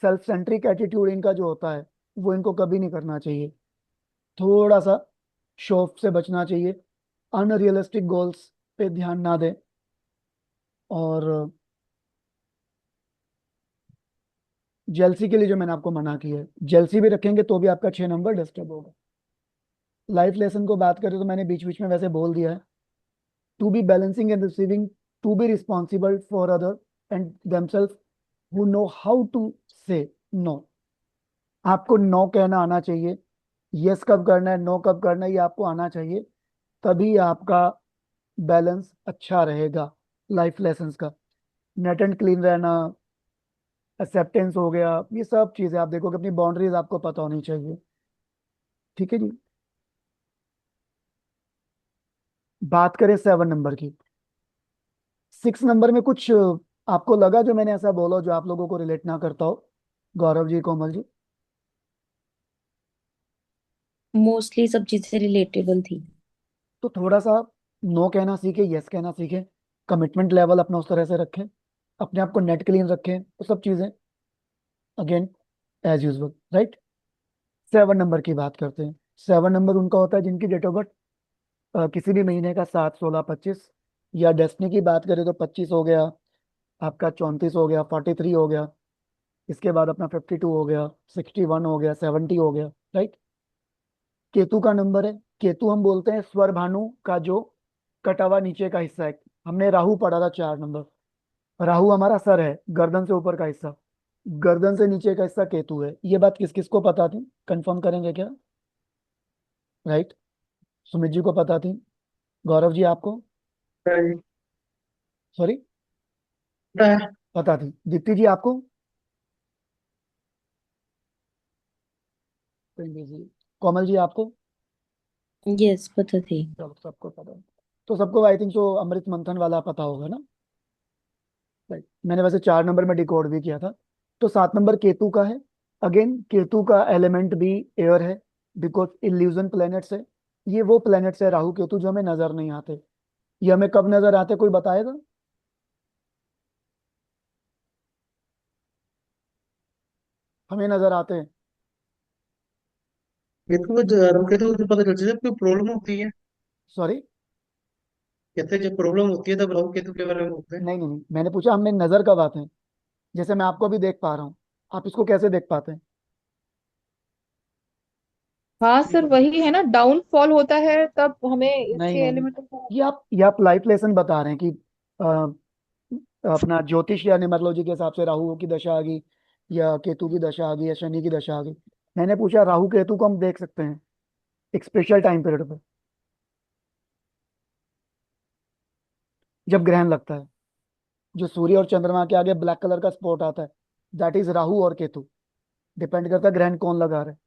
सेल्फ सेंट्रिक एटीट्यूड इनका जो होता है वो इनको कभी नहीं करना चाहिए। थोड़ा सा शो ऑफ से बचना चाहिए, अनरियलिस्टिक गोल्स पे ध्यान ना दें, और जेलसी के लिए जो मैंने आपको मना किया है, जेलसी भी रखेंगे तो भी आपका 6 नंबर डिस्टर्ब होगा। लाइफ लेसन को बात करें तो मैंने बीच बीच में वैसे बोल दिया है, to be balancing and receiving, to be responsible for other and themselves, who know how to say no. आपको नो कहना आना चाहिए, यस कब करना है, नो कब करना है, ये आपको आना चाहिए, तभी आपका बैलेंस अच्छा रहेगा लाइफ लेसन्स का। नेट एंड क्लीन रहना, एक्सेप्टेंस हो गया, ये सब चीजें आप देखो कि अपनी बाउंड्रीज आपको पता होनी चाहिए, ठीक है जी। बात करें 7 नंबर की, 6 नंबर में कुछ आपको लगा जो मैंने ऐसा बोला जो आप लोगों को रिलेट ना करता हो, गौरव जी, कोमल जी? मोस्टली सब चीजें रिलेटेबल थी। तो थोड़ा सा नो कहना सीखे, यस कहना सीखे, कमिटमेंट लेवल अपना उस तरह से रखें, अपने आप को नेट क्लीन रखें, वो सब चीजें again as usual, right. 7 number की बात करते हैं। 7 नंबर उनका होता है जिनकी डेट ऑफ बर्थ किसी भी महीने का 7, 16, 25, या डेस्टिनी की बात करें तो 25 हो गया, आपका 34 हो गया, 43 हो गया, इसके बाद अपना 52 हो गया, 61 हो गया, 70 हो गया, राइट। केतु का नंबर है। केतु हम बोलते हैं स्वर भानु का जो कटा हुआ नीचे का हिस्सा है। हमने राहु पढ़ा था 4 नंबर। राहु हमारा सर है, गर्दन से ऊपर का हिस्सा, गर्दन से नीचे का हिस्सा केतु है। ये बात किस किस को पता थी, कंफर्म करेंगे क्या? राइट, सुमित जी को पता थी, गौरव जी आपको, जी, सॉरी, पता है। पता थी, दीप्ति जी आपको, कोमल जी आपको, यस पता थी। चलो सबको पता है। तो सबको आई थिंक सो अमृत मंथन वाला पता होगा ना। राइट, मैंने वैसे 4 नंबर में डिकोड भी किया था। तो 7 नंबर केतु का है। अगेन केतु का एलिमेंट भी एयर है, बिकॉज इल्यूजन प्लैनेट्स है। ये वो प्लैनेट्स है राहु केतु जो हमें नजर नहीं आते। ये हमें कब नजर आते, कोई बताएगा? हमें नजर आते हैं। केतु को केतु को पता चलता है जब कोई प्रॉब्लम होती है। सॉरी, कहते हैं जब प्रॉब्लम होती है तब राहु केतु के बारे में बोलते हैं। नहीं नहीं नहीं, मैंने पूछा हमें नजर कब आते हैं। जैसे मैं आपको भी देख पा रहा हूँ, आप इसको कैसे देख पाते हैं? हाँ सर, वही है ना, डाउनफॉल होता है तब हमें नहीं इसके नहीं नहीं, एलिमेंट को। ये आप लाइफ लेसन बता रहे हैं कि अपना ज्योतिष या न्यूमरोलॉजी के हिसाब से राहु की दशा आ गई, या केतु की दशा आ गई, या शनि की दशा आ गई। मैंने पूछा राहु केतु को हम देख सकते हैं एक स्पेशल टाइम पीरियड पे, जब ग्रहण लगता है, जो सूर्य और चंद्रमा के आगे ब्लैक कलर का स्पॉट आता है, दैट इज राहु और केतु। डिपेंड करता है ग्रहण कौन लगा रहा है।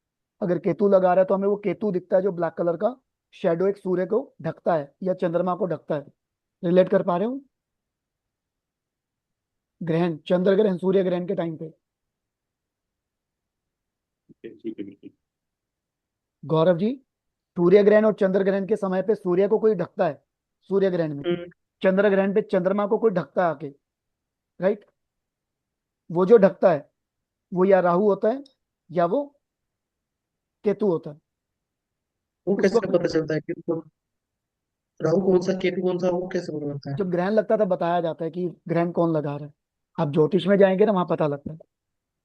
अगर केतु लगा रहा है तो हमें वो केतु दिखता है जो ब्लैक कलर का शेडो एक सूर्य को ढकता है या चंद्रमा को ढकता है। रिलेट कर पा रहे हो? ग्रहण, चंद्र ग्रहण, सूर्य ग्रहण के टाइम पे। ठीक है बिल्कुल। गौरव जी, सूर्य ग्रहण और चंद्र ग्रहण के समय पे सूर्य को कोई ढकता है सूर्य ग्रहण में, हम्म, चंद्र ग्रहण पे चंद्रमा को कोई ढकता है आके, राइट। वो जो ढकता है वो या राहु होता है या वो केतु होता है। वो उस कैसे वक्त पता चलता है कि राहु कौन सा केतु कौन सा, वो कैसे पता चलता है? जब ग्रहण लगता था बताया जाता है कि ग्रहण कौन लगा रहा है। आप ज्योतिष में जाएंगे ना, वहां पता लगता है।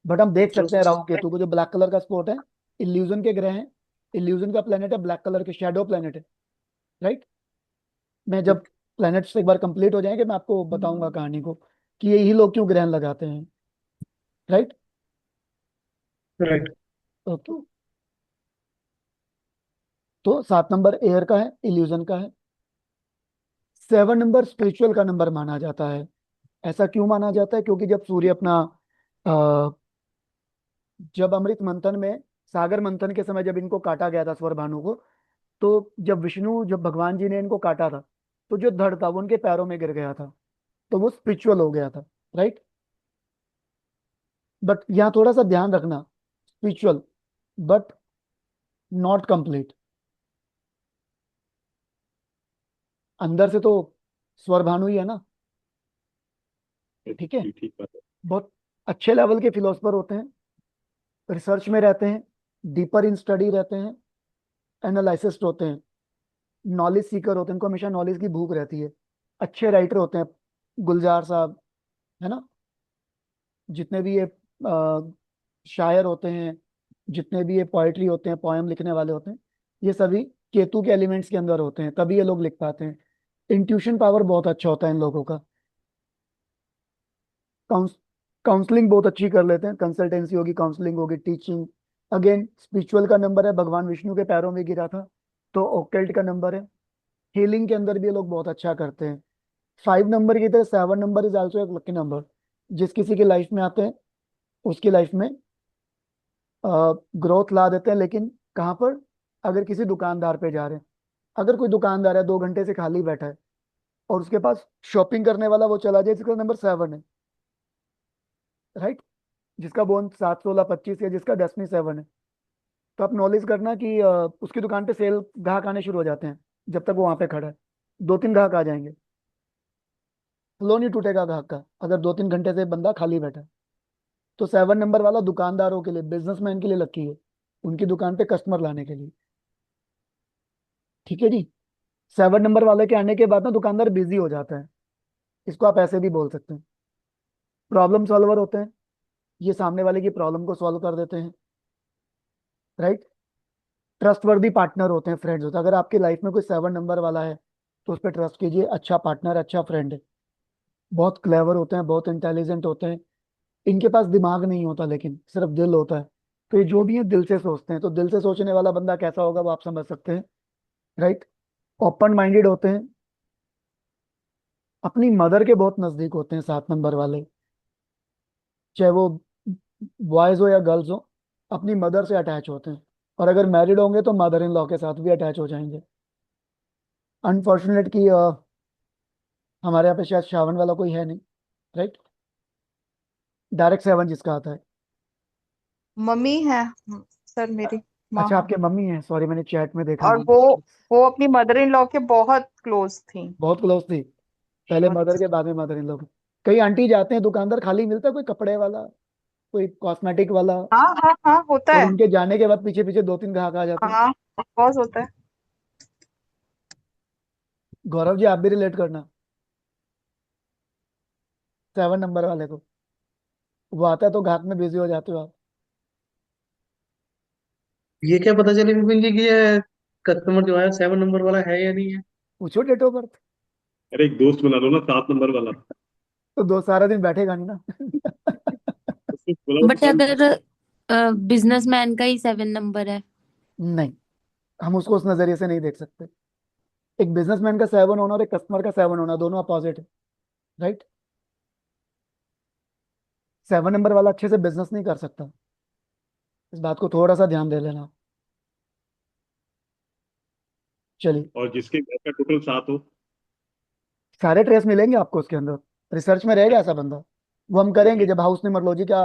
बट हम देख जो सकते हैं राहु केतु को, जो ब्लैक कलर का स्पॉट है, इल्यूजन के ग्रह हैं, इल्यूजन का प्लेनेट है, ब्लैक कलर के शेडो प्लेनेट है, राइट। मैं जब प्लैनेट्स एक बार कंप्लीट हो जाएंगे मैं आपको बताऊंगा कहानी को कि यही लोग क्यों ग्रहण लगाते हैं, राइट। राइट। ओके, तो 7 नंबर एयर का है, इल्यूजन का है। 7 नंबर स्पिरिचुअल का नंबर माना जाता है। ऐसा क्यों माना जाता है? क्योंकि जब सूर्य अपना अ, जब अमृत मंथन में, सागर मंथन के समय जब इनको काटा गया था स्वर भानु को, तो जब भगवान जी ने इनको काटा था, तो जो धड़ था वो उनके पैरों में गिर गया था, तो वो स्पिरिचुअल हो गया था, राइट। बट यहाँ थोड़ा सा ध्यान रखना, स्पिरिचुअल बट नॉट कंप्लीट। अंदर से तो स्वर भानु ही है ना, ठीक है। ठीक बात है। बहुत अच्छे लेवल के फिलोसफर होते हैं, रिसर्च में रहते हैं, डीपर इन स्टडी रहते हैं, एनालिसिस्ट होते हैं, नॉलेज सीकर होते हैं, उनको हमेशा नॉलेज की भूख रहती है। अच्छे राइटर होते हैं, गुलजार साहब, है ना, जितने भी ये शायर होते हैं, जितने भी ये पोइट्री होते हैं, पोएम लिखने वाले होते हैं, ये सभी केतु के एलिमेंट्स के अंदर होते हैं, तभी ये लोग लिख पाते हैं। इंट्यूशन पावर बहुत अच्छा होता है इन लोगों का। काउंसलिंग बहुत अच्छी कर लेते हैं, कंसल्टेंसी होगी, काउंसलिंग होगी, टीचिंग। अगेन स्पिरिचुअल का नंबर है, भगवान विष्णु के पैरों में गिरा था, तो ओकल्ट का नंबर है। हीलिंग के अंदर भी ये लोग बहुत अच्छा करते हैं। 5 नंबर की तरह 7 नंबर इज आल्सो एक लकी नंबर। जिस किसी की लाइफ में आते हैं उसकी लाइफ में ग्रोथ ला देते हैं, लेकिन कहाँ पर? अगर किसी दुकानदार पे जा रहे हैं, अगर कोई दुकानदार है 2 घंटे से खाली बैठा है और उसके पास शॉपिंग करने वाला वो चला जाए जिसका नंबर 7 है, राइट, जिसका बोन 7, 16, 25 या जिसका डेस्टिनी 7 है, तो आप नॉलेज करना कि उसकी दुकान पे सेल ग्राहक आने शुरू हो जाते हैं। जब तक वो वहां पे खड़ा है। 2-3 ग्राहक आ जाएंगे, फ्लो नहीं टूटेगा ग्राहक का अगर 2-3 घंटे से बंदा खाली बैठा है। तो 7 नंबर वाला दुकानदारों के लिए, बिजनेसमैन के लिए लकी है, उनकी दुकान पे कस्टमर लाने के लिए। ठीक है जी। 7 नंबर वाले के आने के बाद ना दुकानदार बिजी हो जाता है, इसको आप ऐसे भी बोल सकते हैं। प्रॉब्लम सॉल्वर होते हैं, ये सामने वाले की प्रॉब्लम को सॉल्व कर देते हैं, राइट। ट्रस्टवर्दी पार्टनर होते हैं, फ्रेंड्स होते हैं। अगर आपकी लाइफ में कोई 7 नंबर वाला है तो उस पर ट्रस्ट कीजिए, अच्छा पार्टनर, अच्छा फ्रेंड है। बहुत क्लेवर होते हैं, बहुत इंटेलिजेंट होते हैं। इनके पास दिमाग नहीं होता लेकिन सिर्फ दिल होता है। तो ये जो भी है दिल से सोचते हैं, तो दिल से सोचने वाला बंदा कैसा होगा वो आप समझ सकते हैं, राइट। ओपन माइंडेड होते हैं, अपनी मदर के बहुत नजदीक होते हैं 7 नंबर वाले, चाहे वो बॉयज हो या गर्ल्स हो, अपनी मदर से अटैच होते हैं। और अगर मैरिड होंगे तो मदर इन लॉ के साथ भी अटैच हो जाएंगे। अनफॉर्चुनेट कि हमारे यहाँ पे शायद श्रावण वाला कोई है नहीं, राइट। डायरेक्ट 7 जिसका आता है। मम्मी है सर, मेरी माँ अच्छा, है। आपके मम्मी है, सॉरी मैंने चैट में देखा और नहीं। वो अपनी मदर इन लॉ के बहुत क्लोज थी। बहुत क्लोज थी, पहले बहुत। मदर के बाद में मदर इन लॉ। कई आंटी जाते हैं, दुकानदार खाली मिलता है, कोई कपड़े वाला, कोई कॉस्मेटिक वाला, हाँ हाँ हाँ, होता और है। उनके जाने के बाद पीछे पीछे 2-3 ग्राहक आ जाते हैं। हाँ, बहुत होता है। गौरव जी, आप भी रिलेट करना 7 नंबर वाले को, वो आता है तो ग्राहक में बिजी हो जाते हो आप। ये क्या पता चले विपिन जी कि ये कस्टमर जो है 7 नंबर वाला है या नहीं है? पूछो डेट ऑफ बर्थ। अरे एक दोस्त बना लो ना 7 नंबर वाला। तो दो सारा दिन बैठेगा नहीं ना। उसको बुलाओ बट दुकान पे। अगर बिजनेसमैन का ही 7 नंबर है। नहीं, हम उसको उस नजरिए से नहीं देख सकते। एक बिजनेसमैन का 7 होना और एक कस्टमर का 7 होना दोनों अपोजिट है, राइट। 7 नंबर वाला अच्छे से बिजनेस नहीं कर सकता, इस बात को थोड़ा सा ध्यान दे लेना। चलिए, और जिसके घर का टोटल 7 हो। सारे ट्रेस मिलेंगे आपको उसके अंदर, रिसर्च में रहेगा ऐसा बंदा। वो हम करेंगे जब हाउस न्यूमरोलॉजी का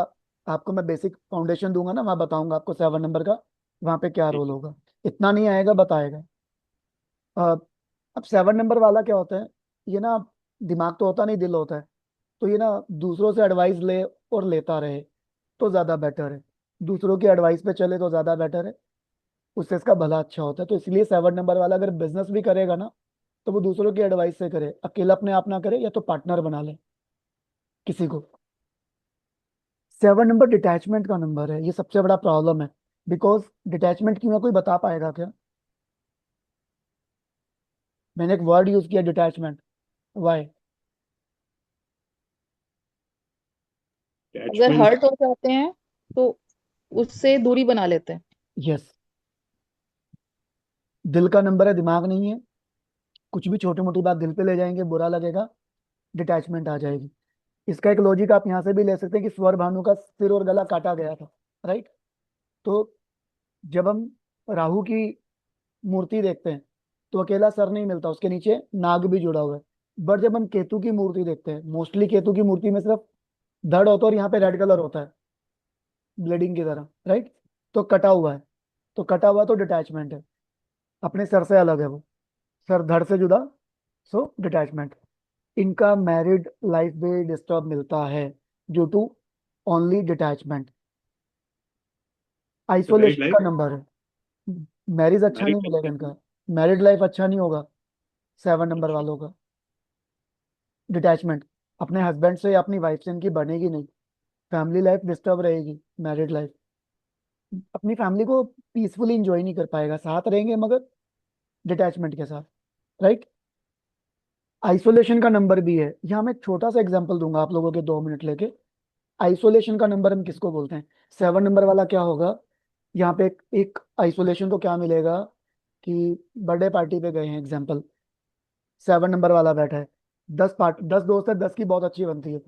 आपको मैं बेसिक फाउंडेशन दूंगा ना, वहाँ बताऊंगा आपको 7 नंबर का वहाँ पे क्या ठीक रोल है। होगा। इतना नहीं आएगा, बताएगा। अ, अब 7 नंबर वाला क्या होता है, ये ना दिमाग तो होता नहीं, दिल होता है। तो ये ना दूसरों से एडवाइस ले और लेता रहे तो ज्यादा बेटर है, दूसरों की एडवाइस पे चले तो ज्यादा बेटर है, उससे इसका भला अच्छा होता है। तो इसलिए 7 नंबर वाला अगर बिजनेस भी करेगा ना तो वो दूसरों की एडवाइस से करे, अकेला अपने आप ना करे, या तो पार्टनर बना ले किसी को। 7 नंबर डिटैचमेंट का नंबर है, ये सबसे बड़ा प्रॉब्लम है। बिकॉज डिटैचमेंट क्यों है, कोई बता पाएगा क्या? मैंने एक वर्ड यूज किया, डिटैचमेंट, वाई? अगर अटैचमेंट। हर्ट हो जाते हैं तो उससे दूरी बना लेते हैं। यस, दिल का नंबर है, दिमाग नहीं है। कुछ भी छोटी मोटी बात दिल पे ले जाएंगे, बुरा लगेगा, डिटैचमेंट आ जाएगी। इसका एक लॉजिक आप यहाँ से भी ले सकते हैं कि स्वर भानु का सिर और गला काटा गया था, राइट। तो जब हम राहु की मूर्ति देखते हैं तो अकेला सर नहीं मिलता, उसके नीचे नाग भी जुड़ा हुआ है। बट जब हम केतु की मूर्ति देखते हैं, मोस्टली केतु की मूर्ति में सिर्फ धड़ होता है और यहाँ पे रेड कलर होता है, ब्लीडिंग की तरह, राइट। तो कटा हुआ है, तो कटा हुआ तो डिटैचमेंट है, अपने सर से अलग है वो, सर धड़ से जुदा, सो डिटैचमेंट। इनका मैरिड लाइफ भी डिस्टर्ब मिलता है ड्यू टू ओनली डिटैचमेंट। तो मैरिड आइसोलेशन लाइफ। का नंबर है, मैरिज अच्छा मैरिड नहीं लाइफ मिलेगा कैसी इनका, मैरिड लाइफ अच्छा नहीं होगा 7 नंबर है? वालों का। डिटैचमेंट, अपने हस्बैंड से या अपनी वाइफ से इनकी बनेगी नहीं, फैमिली लाइफ डिस्टर्ब रहेगी, मैरिड लाइफ। अपनी फैमिली को पीसफुली इंजॉय नहीं कर पाएगा, साथ रहेंगे मगर डिटैचमेंट के साथ, राइट। आइसोलेशन का नंबर भी है, यहाँ मैं एक छोटा सा एग्जांपल दूंगा आप लोगों के, 2 मिनट लेके। आइसोलेशन का नंबर हम किसको बोलते हैं? 7 नंबर वाला क्या होगा, यहाँ पे एक आइसोलेशन को क्या मिलेगा कि बर्थडे पार्टी पे गए हैं, एग्जाम्पल 7 नंबर वाला बैठा है, 10 दोस्त है, 10 की बहुत अच्छी बनती है,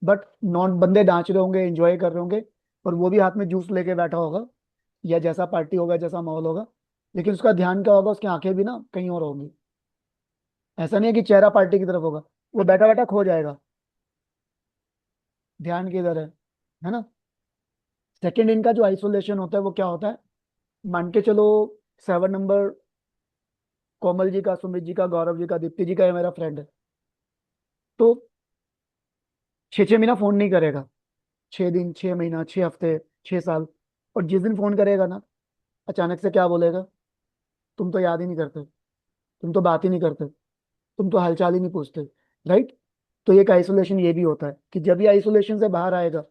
बट नॉन बंदे नाच रहे होंगे, एंजॉय कर रहे होंगे, और वो भी हाथ में जूस लेके बैठा होगा, या जैसा पार्टी होगा जैसा माहौल होगा, लेकिन उसका ध्यान क्या होगा, उसकी आंखें भी ना कहीं और होंगी। ऐसा नहीं है कि चेहरा पार्टी की तरफ होगा, वो बैठा बैठा खो जाएगा, ध्यान किधर है ना। सेकंड, इनका जो आइसोलेशन होता है वो क्या होता है, मान के चलो 7 नंबर कोमल जी का, सुमित जी का, गौरव जी का, दीप्ति जी का, ये मेरा फ्रेंड है, तो 6 6 महीना फोन नहीं करेगा, 6 दिन, 6 महीना, 6 हफ्ते, 6 साल, और जिस दिन फोन करेगा ना, अचानक से क्या बोलेगा, तुम तो याद ही नहीं करते, तुम तो बात ही नहीं करते, तुम तो हालचाल ही नहीं पूछते। राइट। तो एक आइसोलेशन ये भी होता है कि जब ये आइसोलेशन से बाहर आएगा,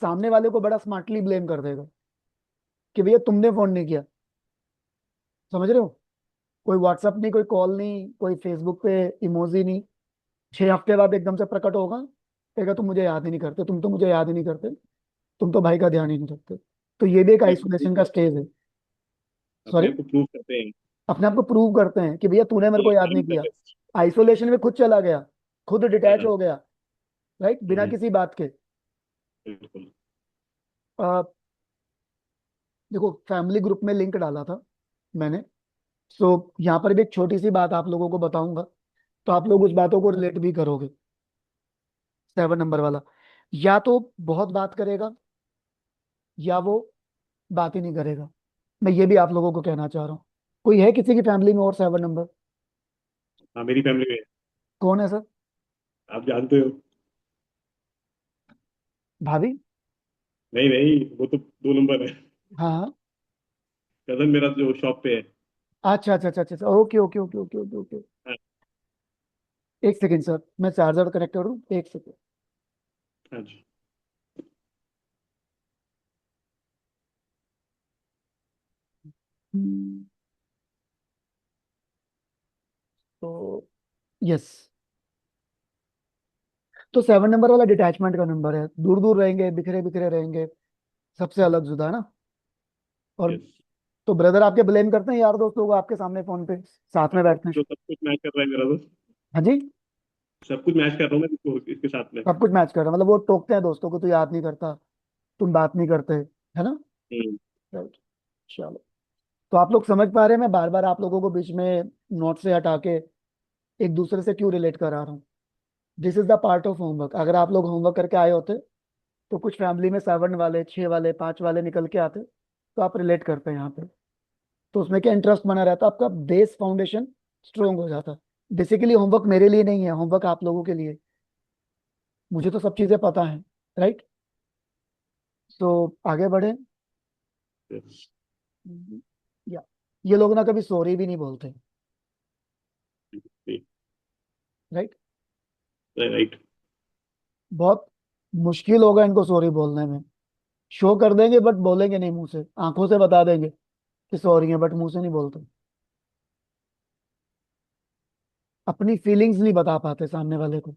सामने वाले को बड़ा स्मार्टली ब्लेम कर देगा कि भैया तुमने फोन नहीं किया। समझ रहे हो? कोई व्हाट्सअप नहीं, कोई कॉल नहीं, कोई फेसबुक पे इमोजी नहीं, 6 हफ्ते बाद एकदम से प्रकट होगा, कहेगा तुम मुझे याद ही नहीं करते, तुम तो मुझे याद ही नहीं करते, तुम तो भाई का ध्यान ही नहीं रखते। तो ये भी एक अपने आप को आइसोलेशन का प्रूव स्टेज है। अपने सॉरी। आप को प्रूव करते हैं। अपने आप को प्रूव करते हैं कि भैया तूने मेरे को याद आई नहीं एम द किया। बेस्ट। आइसोलेशन में खुद चला गया, खुद डिटैच हाँ। हो गया। राइट, बिना हम्म, किसी बात के। बिल्कुल। अ, देखो, फैमिली ग्रुप में लिंक डाला था मैंने, सो यहाँ पर भी एक छोटी सी बात आप लोगों को बताऊंगा, तो आप लोग उस बातों को रिलेट भी करोगे। 7 नंबर वाला या तो बहुत बात करेगा, या वो बात ही नहीं करेगा। मैं ये भी आप लोगों को कहना चाह रहा हूँ। कोई है किसी की फैमिली में और 7 नंबर? हाँ, मेरी फैमिली में है। कौन है सर? आप जानते हो। भाभी? नहीं नहीं, वो तो 2 नंबर है। हाँ हाँ। कजन मेरा जो शॉप पे है। अच्छा अच्छा अच्छा अच्छा, okay okay okay okay okay okay. हाँ। एक सेकेंड सर, मैं चार्जर कनेक्ट करूँ, एक सेकेंड। हाँ जी। तो यस, तो 7 नंबर वाला डिटैचमेंट का नंबर है, दूर दूर रहेंगे, बिखरे बिखरे रहेंगे, सबसे अलग जुदा है ना। और यस। तो ब्रदर आपके ब्लेम करते हैं यार दोस्त लोग आपके सामने फोन पे, साथ में बैठते हैं? जो सब कुछ मैच कर रहा है मेरा दोस्त। हाँ जी। सब कुछ मैच कर रहा हूँ मैं इसके साथ में। सब कुछ मैच कर रहा है, मतलब वो टोकते हैं दोस्तों को, तू याद नहीं करता, तुम बात नहीं करते, है ना? हम्म। राइट। चलो, तो आप लोग समझ पा रहे हैं मैं बार बार आप लोगों को बीच में नोट से हटा के एक दूसरे से क्यों रिलेट करा रहा हूँ? This is the part of homework. अगर आप लोग होमवर्क करके आए होते, तो कुछ फैमिली में 7 वाले, 6 वाले, 5 वाले निकल के आते, तो आप रिलेट करते हैं यहाँ पे। तो उसमें क्या इंटरेस्ट बना रहता, आपका बेस फाउंडेशन स्ट्रोंग हो जाता। बेसिकली होमवर्क मेरे लिए नहीं है, होमवर्क आप लोगों के लिए। मुझे तो सब चीजें पता है। राइट। तो आगे बढ़े। यस। या ये लोग ना कभी सॉरी भी नहीं बोलते। राइट। राइट। बहुत मुश्किल होगा इनको सॉरी बोलने में। शो कर देंगे बट बोलेंगे नहीं, मुंह से, आंखों से बता देंगे कि सॉरी है, बट मुंह से नहीं बोलते। अपनी फीलिंग्स नहीं बता पाते सामने वाले को,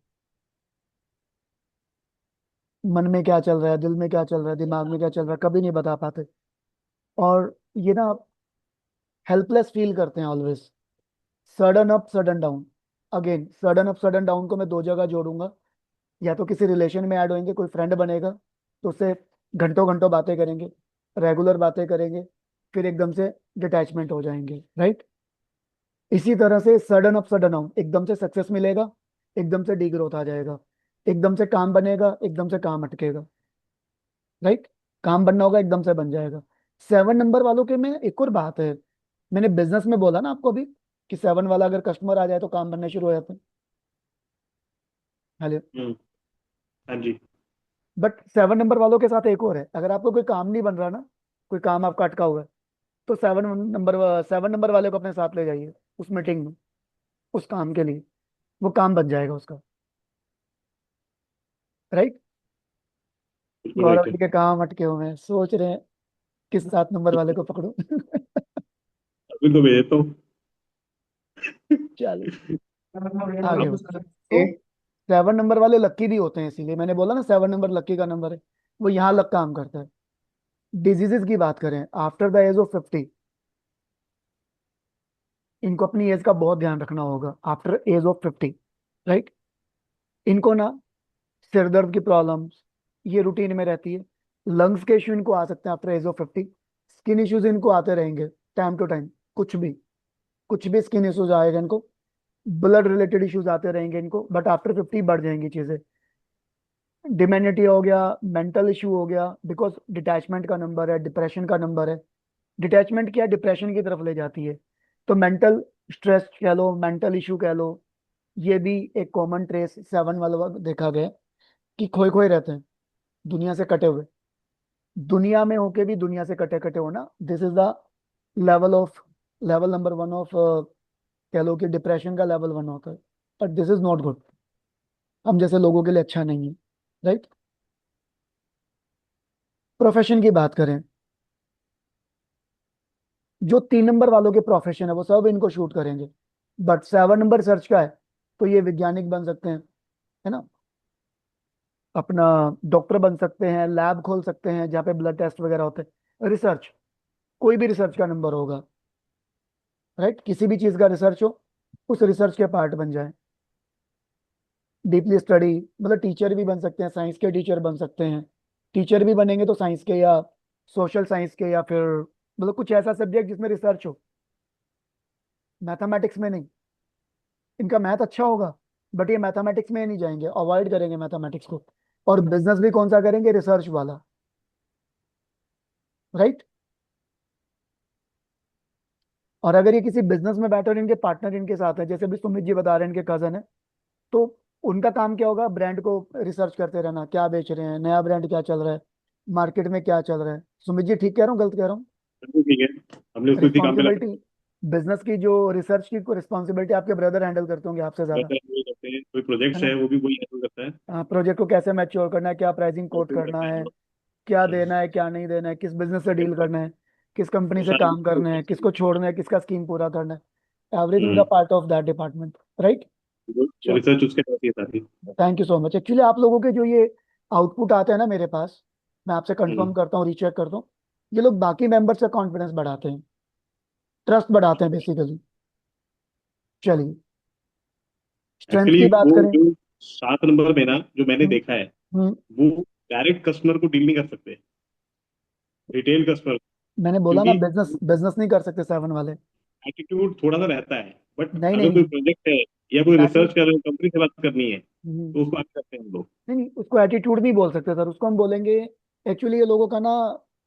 मन में क्या चल रहा है, दिल में क्या चल रहा है, दिमाग में क्या चल रहा है, कभी नहीं बता पाते। और ये ना हेल्पलेस फील करते हैं always. Sudden up sudden down. Again, sudden up sudden down को मैं दो जगह जोड़ूंगा। या तो किसी रिलेशन में ऐड होंगे, कोई फ्रेंड बनेगा, तो उससे घंटों घंटों बातें करेंगे, रेगुलर बातें करेंगे, फिर एकदम से डिटैचमेंट हो जाएंगे। राइट। इसी तरह से सडन अप सडन डाउन, एकदम से सक्सेस मिलेगा, एकदम से डीग्रोथ आ जाएगा, एकदम से काम बनेगा, एकदम से काम अटकेगा। राइट। काम बनना होगा, एकदम से बन जाएगा। 7 नंबर वालों के में एक और बात है, मैंने बिजनेस में बोला ना आपको अभी, कि 7 वाला अगर कस्टमर आ जाए तो काम बनने शुरू हो जाते हैं। हेलो। हम्म। हाँ जी। बट 7 नंबर वालों के साथ एक और है, अगर आपको कोई काम नहीं बन रहा ना, कोई काम आपका अटका हुआ है, तो 7 नंबर वाले को अपने साथ ले जाइए उस मीटिंग में, उस काम के लिए, वो काम बन जाएगा उसका। राइट। बिल्कुल गौरव राइट है। जी के काम अटके हुए हैं, सोच रहे हैं किस 7 नंबर वाले को पकड़ो। अभी तो भेजता हूँ। चलिए आगे बढ़ो। तो एक 7 नंबर वाले लक्की भी होते हैं, इसीलिए मैंने बोला ना 7 नंबर लक्की का नंबर है। वो यहाँ लक काम करता है। डिजीजेस की बात करें, आफ्टर द एज ऑफ 50, इनको अपनी एज का बहुत ध्यान रखना होगा। आफ्टर एज ऑफ 50, राइट, इनको ना सिर दर्द की प्रॉब्लम्स ये रूटीन में रहती है। लंग्स के इश्यू इनको आ सकते हैं after age of 50। Skin issues इनको आते रहेंगे टाइम टू टाइम, कुछ भी स्किन इश्यूज आएगा इनको। ब्लड रिलेटेड इश्यूज आते रहेंगे इनको, बट आफ्टर 50 बढ़ जाएंगी चीजें। डिमेनिटी हो गया, मेंटल इशू हो गया, बिकॉज डिटैचमेंट का नंबर है, डिप्रेशन का नंबर है। डिटैचमेंट क्या डिप्रेशन की तरफ ले जाती है, तो मेंटल स्ट्रेस कह लो, मेंटल इशू कह लो, ये भी एक कॉमन ट्रेस 7 वाला देखा गया है कि खोए खोए रहते हैं, दुनिया से कटे हुए, दुनिया में होके भी दुनिया से कटे कटे होना, this is the level of, level number 1 of, कह लो कि डिप्रेशन का लेवल 1 होता है, but this is not good, हम जैसे लोगों के लिए अच्छा नहीं है, राइट। प्रोफेशन की बात करें, जो 3 नंबर वालों के प्रोफेशन है वो सब इनको शूट करेंगे, बट 7 नंबर सर्च का है तो ये वैज्ञानिक बन सकते हैं, है ना, अपना डॉक्टर बन सकते हैं, लैब खोल सकते हैं जहाँ पे ब्लड टेस्ट वगैरह होते हैं, रिसर्च, कोई भी रिसर्च का नंबर होगा, राइट, किसी भी चीज का रिसर्च हो, उस रिसर्च के पार्ट बन जाए, डीपली स्टडी, मतलब टीचर भी बन सकते हैं, साइंस के टीचर बन सकते हैं, टीचर भी बनेंगे तो साइंस के या सोशल साइंस के, या फिर मतलब कुछ ऐसा सब्जेक्ट जिसमें रिसर्च हो, मैथमेटिक्स में नहीं, इनका मैथ अच्छा होगा बट ये मैथमेटिक्स में नहीं जाएंगे, अवॉइड करेंगे मैथमेटिक्स को, और बिजनेस भी कौन सा करेंगे, रिसर्च वाला, राइट। और अगर ये किसी बिजनेस में बैठे और इनके पार्टनर इनके साथ है, जैसे भी सुमित जी बता रहे हैं इनके कजन है, तो उनका काम क्या होगा, ब्रांड को रिसर्च करते रहना, क्या बेच रहे हैं, नया ब्रांड क्या चल रहा है, मार्केट में क्या चल रहा है, सुमित जी ठीक कह रहा हूँ, गलत कह रहा हूँ, बिल्कुल ठीक है, हमने उसको इसी काम पे लगा रिस्पॉन्सिबिलिटी, बिजनेस की जो रिसर्च की रिस्पॉन्सिबिलिटी आपके ब्रदर हैंडल करते होंगे आपसे ज्यादा, रहता है, वही करते हैं, कोई है प्रोजेक्ट्स ना, है वो भी वही हैंडल करता है, प्रोजेक्ट को कैसे मैच्योर करना है, क्या प्राइसिंग वो कोट भी करना करता है है, वो। क्या हम्म, देना है क्या नहीं देना है, किस बिजनेस से डील बिल्कुल, करना है, किस कंपनी वो से सारी काम करना है, किसको छोड़ना है, किसका स्कीम पूरा करना है, everything the hmm, part of that department, right. वो रिसर्च उसके पास ही है सारी। Thank you so much, actually आप लोगों के जो ये आउटपुट आते हैं ना मेरे पास, मैं आपसे कंफर्म हम्म, करता हूँ, रीचेक करता हूँ, ये लोग बाकी मेंबर्स का कॉन्फिडेंस बढ़ाते हैं, ट्रस्ट बढ़ाते हैं बेसिकली। चलिए, स्ट्रेंथ एक्चुअली की बात वो करें। जो 7 नंबर में ना, जो मैंने हम्म, देखा है, हम्म, वो डायरेक्ट कस्टमर को डील नहीं कर सकते, रिटेल कस्टमर, मैंने बोला ना, क्योंकि बिजनेस बिजनेस नहीं कर सकते 7 वाले। एटीट्यूड थोड़ा सा रहता है, बट नहीं अगर नहीं कोई नहीं, प्रोजेक्ट है या कोई रिसर्च एटी कर रहे हो, कंपनी से बात करनी है, हम्म, तो उसको बात करते हैं हम लोग। नहीं नहीं, उसको एटीट्यूड नहीं बोल सकते सर, उसको हम बोलेंगे, एक्चुअली ये लोगों का ना,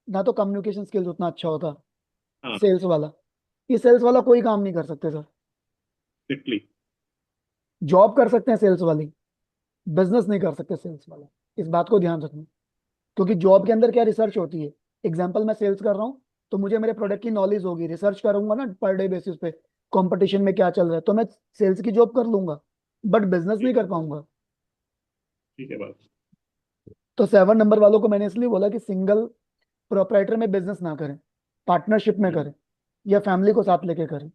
ना तो कम्युनिकेशन स्किल्स उतना अच्छा होता, हाँ, सेल्स वाला, ये सेल्स वाला कोई काम नहीं कर सकते सर, एग्जैक्टली। जॉब कर सकते हैं सेल्स वाली, बिजनेस नहीं कर सकते सेल्स वाला, इस बात को ध्यान रखना, क्योंकि जॉब के अंदर क्या रिसर्च होती है, एग्जाम्पल मैं सेल्स कर रहा हूँ तो मुझे मेरे प्रोडक्ट की नॉलेज होगी, रिसर्च करूंगा ना पर डे बेसिस पे, कंपटीशन में क्या चल रहा है, तो मैं सेल्स की जॉब कर लूंगा बट बिजनेस नहीं कर पाऊंगा। ठीक है बात। तो 7 नंबर वालों को मैंने इसलिए बोला कि सिंगल प्रोपराइटर में बिजनेस ना करें, पार्टनरशिप में हम्म, करें, या फैमिली को साथ लेके करें।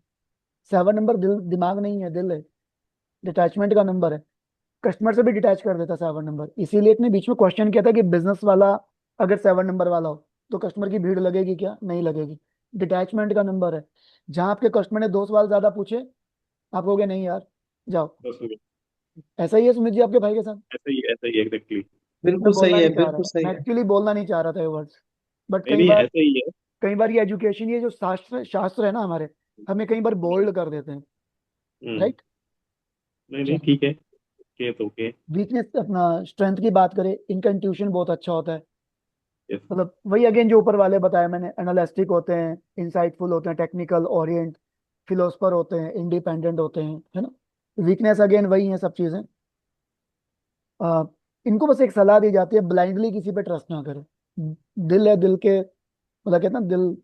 7 नंबर दिल दिमाग नहीं है, दिल है, डिटैचमेंट का नंबर है, कस्टमर से भी डिटैच कर देता 7 नंबर, इसीलिए इतने बीच में क्वेश्चन किया था कि बिजनेस वाला अगर 7 नंबर वाला हो तो कस्टमर की भीड़ लगेगी क्या, नहीं लगेगी, डिटैचमेंट का नंबर है, जहां आपके कस्टमर ने 2 सवाल ज्यादा पूछे, आप कहोगे नहीं यार, जाओ। बस हो गया। ऐसा ही है सुमित जी आपके भाई के साथ, ऐसा ही एग्जैक्टली। मैं बिल्कुल बोलना सही है, नहीं चाह रहा बिल्कुल था, सही मैं है। एक्चुअली बोलना नहीं चाह रहा था ये वर्ड्स, बट नहीं नहीं, ऐसा ही है। कई बार ये एजुकेशन, ये जो शास्त्र शास्त्र है ना हमारे, हमें कई बार बोल्ड कर देते हैं, हम्म, राइट। नहीं नहीं, ठीक है, ओके तो ओके। वीकनेस, अपना स्ट्रेंथ की बात करें, इनका इंट्यूशन बहुत अच्छा होता है, यस। मतलब वही अगेन जो ऊपर वाले बताया मैंने, एनालिस्टिक होते हैं, इंसाइटफुल होते हैं, टेक्निकल ओरिएंट, फिलोसफर होते हैं, इंडिपेंडेंट होते हैं, है ना। वीकनेस अगेन वही है सब चीजें। आ, इनको बस एक सलाह दी जाती है, ब्लाइंडली किसी पे ट्रस्ट ना करें, दिल है दिल के, मतलब कहते हैं ना, दिल,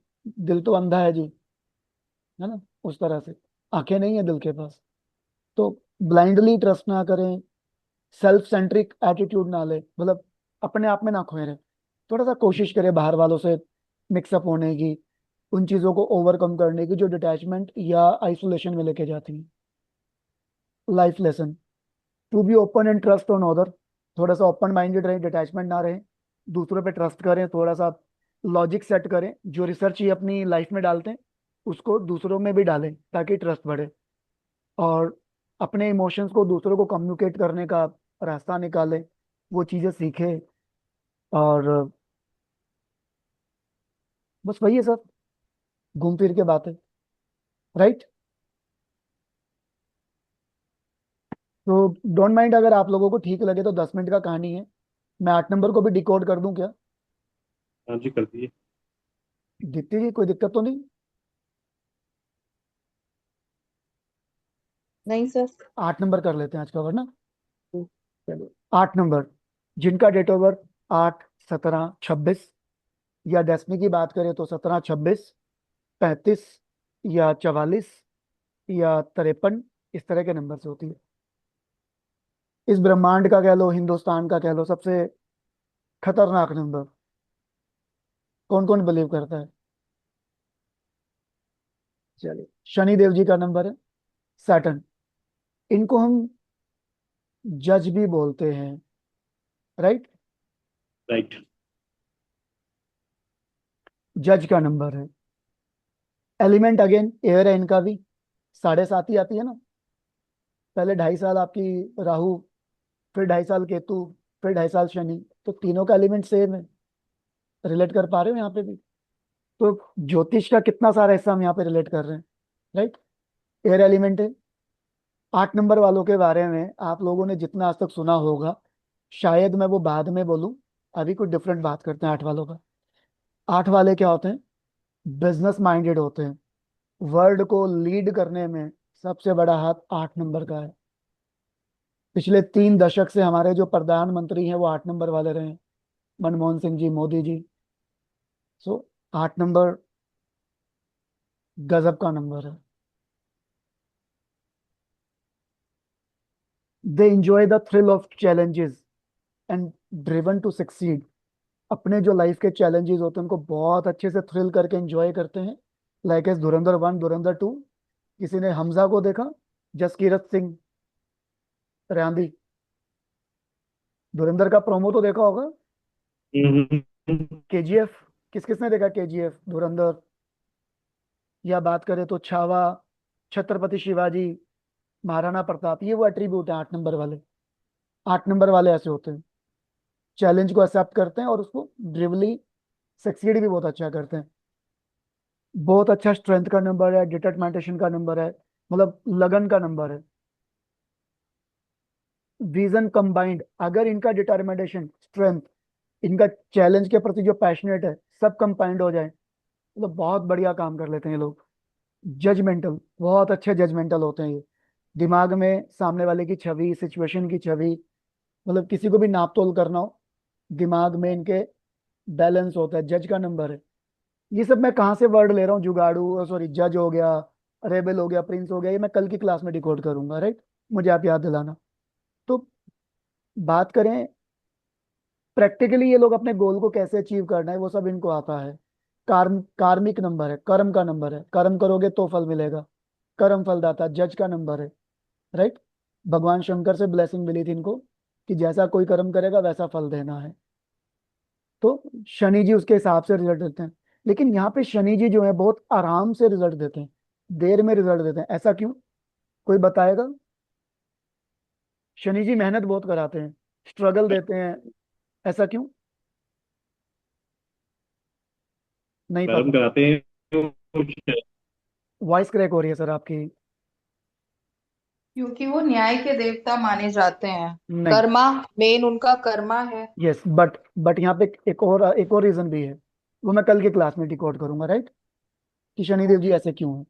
दिल तो अंधा है जी, है ना, उस तरह से, आंखें नहीं है दिल के पास, तो ब्लाइंडली ट्रस्ट ना करें, सेल्फ सेंट्रिक एटीट्यूड ना ले, मतलब अपने आप में ना खोए रहे, थोड़ा सा कोशिश करें बाहर वालों से मिक्सअप होने की, उन चीजों को ओवरकम करने की जो डिटैचमेंट या आइसोलेशन में लेके जाती हैं। Life lesson, to be open and trust on other, थोड़ा सा ओपन माइंडेड रहे, डिटैचमेंट ना रहे, दूसरों पे ट्रस्ट करें, थोड़ा सा लॉजिक सेट करें, जो रिसर्च ये अपनी लाइफ में डालते हैं उसको दूसरों में भी डालें ताकि ट्रस्ट बढ़े, और अपने इमोशंस को दूसरों को कम्युनिकेट करने का रास्ता निकालें, वो चीजें सीखें, और बस वही है सब, घूम फिर के बात है, राइट। तो डोंट माइंड, अगर आप लोगों को ठीक लगे तो 10 मिनट का कहानी है, मैं 8 नंबर को भी डिकोड कर दूं क्या, हाँ जी, कर दीजिए। दीप्ति जी कोई दिक्कत तो नहीं। नहीं सर। 8 नंबर कर लेते हैं आज का, वरना हम्म, चलो 8 नंबर, जिनका डेट ऑफ बर्थ 8, 17, 26, या 10वीं की बात करें तो 17, 26, 35 या 44 या 53, इस तरह के नंबर से होती है। इस ब्रह्मांड का कह लो, हिंदुस्तान का कह लो, सबसे खतरनाक नंबर कौन कौन बिलीव करता है? चलिए, शनि देव जी का नंबर है, सैटर्न। इनको हम जज भी बोलते हैं, राइट? राइट। जज का नंबर है। एलिमेंट अगेन एयर है इनका भी, 7.5 ही आती है ना। पहले 2.5 साल आपकी राहु, फिर 2.5 साल केतु, फिर 2.5 साल शनि, तो तीनों का एलिमेंट सेम है। रिलेट कर पा रहे हो यहाँ पे भी? तो ज्योतिष का कितना सारा हिस्सा हम यहाँ पे रिलेट कर रहे हैं, राइट? एयर एलिमेंट है। 8 नंबर वालों के बारे में आप लोगों ने जितना आज तक सुना होगा, शायद मैं वो बाद में बोलूं। अभी कुछ डिफरेंट बात करते हैं 8 वालों का। 8 वाले क्या होते हैं? बिजनेस माइंडेड होते हैं। वर्ल्ड को लीड करने में सबसे बड़ा हाथ 8 नंबर का है। पिछले 3 दशक से हमारे जो प्रधानमंत्री हैं वो 8 नंबर वाले रहे हैं, मनमोहन सिंह जी, मोदी जी। सो 8 नंबर गजब का नंबर है। They enjoy the thrill of challenges and driven to succeed. अपने जो लाइफ के चैलेंजेस होते हैं उनको बहुत अच्छे से थ्रिल करके एंजॉय करते हैं। लाइक एस धुरंधर 1, धुरंधर 2। किसी ने हमजा को देखा? जसकीरत सिंह रेंदी, धुरंधर का प्रोमो तो देखा होगा। हम्म। केजीएफ, किस किसने देखा केजीएफ, धुरंधर? या बात करें तो छावा, छत्रपति शिवाजी, महाराणा प्रताप, ये वो एट्रीब्यूट है 8 नंबर वाले। 8 नंबर वाले ऐसे होते हैं, चैलेंज को एक्सेप्ट करते हैं और उसको ड्रिवली सक्सीड भी बहुत अच्छा करते हैं। बहुत अच्छा स्ट्रेंथ का नंबर है, डिटरमिनेशन का नंबर है, मतलब लगन का नंबर है। विजन कंबाइंड, अगर इनका डिटरमिनेशन, स्ट्रेंथ, इनका चैलेंज के प्रति जो पैशनेट है, सब कंबाइंड हो जाए, मतलब बहुत बढ़िया काम कर लेते हैं ये लोग। जजमेंटल, बहुत अच्छे जजमेंटल होते हैं ये। दिमाग में सामने वाले की छवि, सिचुएशन की छवि, मतलब किसी को भी नाप तोल करना हो, दिमाग में इनके बैलेंस होता है। जज का नंबर है। ये सब मैं कहाँ से वर्ड ले रहा हूँ? जुगाड़ू, सॉरी, जज हो गया, रेबल हो गया, प्रिंस हो गया, ये मैं कल की क्लास में डिकोड करूंगा, राइट? मुझे आप याद दिलाना। तो बात करें प्रैक्टिकली, ये लोग अपने गोल को कैसे अचीव करना है वो सब इनको आता है। कार्मिक नंबर है, कर्म का नंबर है। कर्म करोगे तो फल मिलेगा, कर्म फलदाता। जज का नंबर है, राइट? भगवान शंकर से ब्लेसिंग मिली थी इनको कि जैसा कोई कर्म करेगा वैसा फल देना है। तो शनि जी उसके हिसाब से रिजल्ट देते हैं। लेकिन यहाँ पे शनि जी जो है बहुत आराम से रिजल्ट देते हैं, देर में रिजल्ट देते हैं। ऐसा क्यों? कोई बताएगा? शनि जी मेहनत बहुत कराते हैं, स्ट्रगल देते हैं, ऐसा क्यों? नहीं कर्म पता। कराते हैं तो वॉइस क्रैक हो रही है सर आपकी। क्योंकि वो न्याय के देवता माने जाते हैं। नहीं। कर्मा, मेन उनका कर्मा है। यस, बट यहाँ पे एक और रीजन भी है, वो मैं कल की क्लास में डिकोड करूंगा, राइट? कि शनिदेव जी ओके। ऐसे क्यों हैं।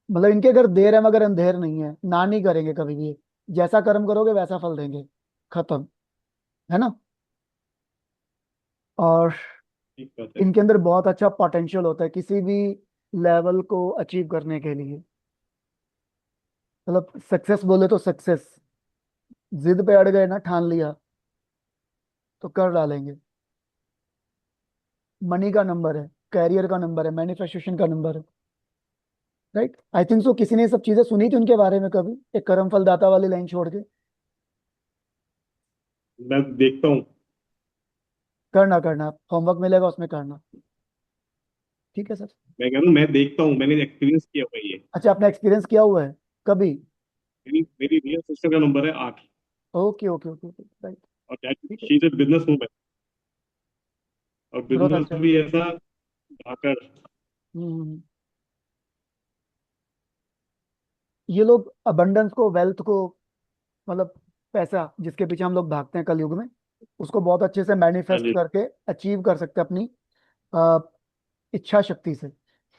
मतलब इनके अगर देर है मगर अंधेर नहीं है, ना नहीं करेंगे कभी भी। जैसा कर्म करोगे वैसा फल देंगे, खत्म, है ना? और ठीक बात है। इनके अंदर बहुत अच्छा पोटेंशियल होता है किसी भी लेवल को अचीव करने के लिए। मतलब सक्सेस बोले तो सक्सेस, जिद पे अड़ गए ना, ठान लिया तो कर डालेंगे। मनी का नंबर है, कैरियर का नंबर है, मैनिफेस्टेशन का नंबर है, राइट? आई थिंक सो किसी ने ये सब चीजें सुनी थी उनके बारे में कभी, एक कर्म फल दाता वाली लाइन छोड़ के। मैं देखता हूँ। करना करना, होमवर्क मिलेगा उसमें करना, ठीक है सर? मैं कह रहा हूँ मैं देखता हूँ, मैंने एक्सपीरियंस किया हुआ है ये। अच्छा, आपने एक्सपीरियंस किया हुआ है कभी? मेरी रियल सिस्टर का नंबर है 8। Okay okay okay okay, right. और ठीक है, she is a business woman, और ग्रोथ बिजनेस अच्छा है। भी ऐसा आकर। हम्म। ये लोग अबंडेंस को, वेल्थ को, मतलब पैसा जिसके पीछे हम लोग भागते हैं कलयुग में, उसको बहुत अच्छे से हाँ मैनिफेस्ट जी। करके अचीव कर सकते हैं अपनी अ, इच्छा शक्ति से,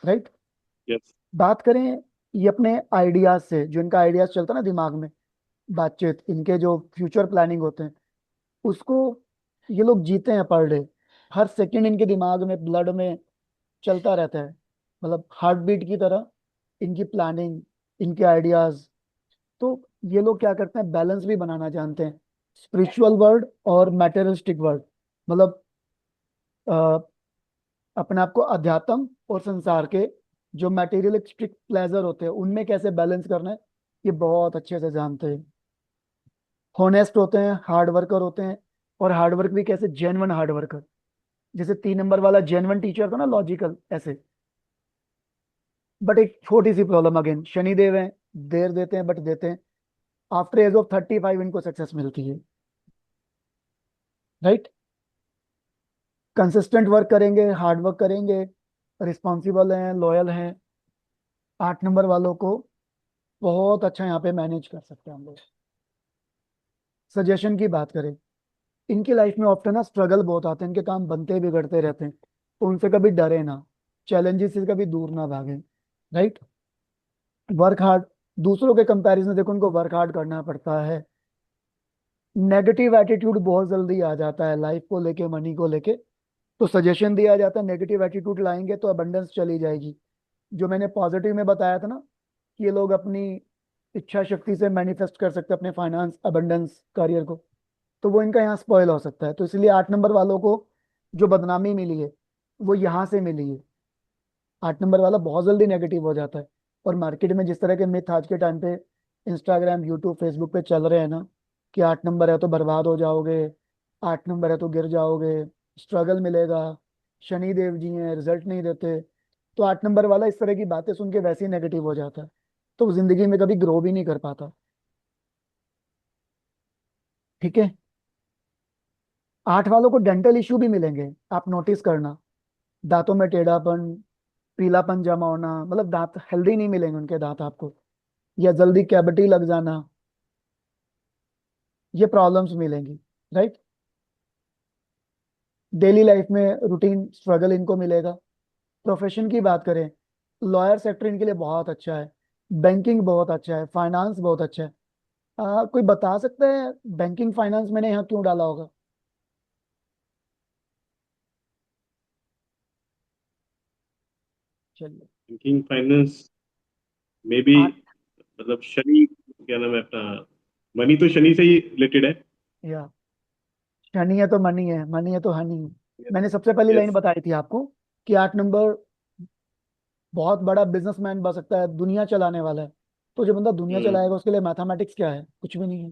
राइट? यस। बात करें ये अपने आइडियाज से, जो इनका आइडियाज चलता है ना दिमाग में, बातचीत, इनके जो फ्यूचर प्लानिंग होते हैं, उसको ये लोग जीते हैं पर डे। हर सेकंड इनके दिमाग में, ब्लड में चलता रहता है, मतलब हार्ट बीट की तरह इनकी प्लानिंग, इनके आइडियाज। तो ये लोग क्या करते हैं, बैलेंस भी बनाना जानते हैं, स्पिरिचुअल वर्ल्ड और मैटेरियलिस्टिक वर्ल्ड, मतलब अ, अपने आप को अध्यात्म और संसार के जो मैटेरियलिस्टिक प्लेजर होते हैं उनमें कैसे बैलेंस करना है, ये बहुत अच्छे से जानते हैं। होनेस्ट होते हैं, हार्ड वर्कर होते हैं, और हार्ड वर्क भी कैसे, जेन्युइन हार्ड वर्कर। जैसे 3 नंबर वाला जेन्युइन टीचर था ना, लॉजिकल ऐसे। बट एक छोटी सी प्रॉब्लम अगेन, शनिदेव है, देर देते हैं बट देते हैं। आफ्टर एज ऑफ 35 इनको सक्सेस मिलती है, राइट। कंसिस्टेंट वर्क करेंगे, हार्ड वर्क करेंगे, रिस्पॉन्सिबल हैं, लॉयल हैं। 8 नंबर वालों को बहुत अच्छा यहाँ पे मैनेज कर सकते हैं हम लोग। सजेशन की बात करें, इनकी लाइफ में ऑफ्टन ना स्ट्रगल बहुत आते हैं, इनके काम बनते बिगड़ते रहते हैं, तो उनसे कभी डरे ना, चैलेंजेस से कभी दूर ना भागें, राइट। वर्क हार्ड, दूसरों के कंपैरिजन देखो उनको वर्क हार्ड करना पड़ता है। नेगेटिव एटीट्यूड बहुत जल्दी आ जाता है लाइफ को लेके, मनी को लेके, तो सजेशन दिया जाता है नेगेटिव एटीट्यूड लाएंगे तो अबंडेंस चली जाएगी। जो मैंने पॉजिटिव में बताया था ना, कि ये लोग अपनी इच्छा शक्ति से मैनिफेस्ट कर सकते हैं अपने फाइनेंस, अबंडेंस, करियर को, तो वो इनका यहाँ स्पॉइल हो सकता है। तो इसलिए 8 नंबर वालों को जो बदनामी मिली है वो यहाँ से मिली है। 8 नंबर वाला बहुत जल्दी नेगेटिव हो जाता है। और मार्केट में जिस तरह के मिथ आज के टाइम पे इंस्टाग्राम, यूट्यूब, फेसबुक पे चल रहे हैं ना, कि 8 नंबर है तो बर्बाद हो जाओगे, 8 नंबर है तो गिर जाओगे, स्ट्रगल मिलेगा, शनि देव जी हैं, रिजल्ट नहीं देते, तो 8 नंबर वाला इस तरह की बातें सुन के वैसे ही नेगेटिव हो जाता है, तो वो जिंदगी में कभी ग्रो भी नहीं कर पाता। ठीक है। 8 वालों को डेंटल इश्यू भी मिलेंगे, आप नोटिस करना। दांतों में टेढ़ापन, पीलापन जमा होना, मतलब दांत हेल्दी नहीं मिलेंगे उनके दांत आपको, या जल्दी कैविटी लग जाना, ये प्रॉब्लम्स मिलेंगी, राइट। डेली लाइफ में रूटीन स्ट्रगल इनको मिलेगा। प्रोफेशन की बात करें, लॉयर सेक्टर इनके लिए बहुत अच्छा है, बैंकिंग बहुत अच्छा है, फाइनेंस बहुत अच्छा है। कोई बता सकता है बैंकिंग फाइनेंस मैंने यहाँ क्यों डाला होगा? चलिए। बैंकिंग फाइनेंस में भी, आठ, मतलब शनि, क्या नाम है अपना, मनी तो शनि से ही रिलेटेड है। या शनि है तो मनी है, मनी है तो हनी है। मैंने सबसे पहली लाइन यस। बताई थी आपको कि 8 नंबर बहुत बड़ा बिजनेसमैन बन सकता है, दुनिया चलाने वाला है। तो जो बंदा दुनिया हम्म। चलाएगा उसके लिए मैथमेटिक्स क्या है? कुछ भी नहीं है।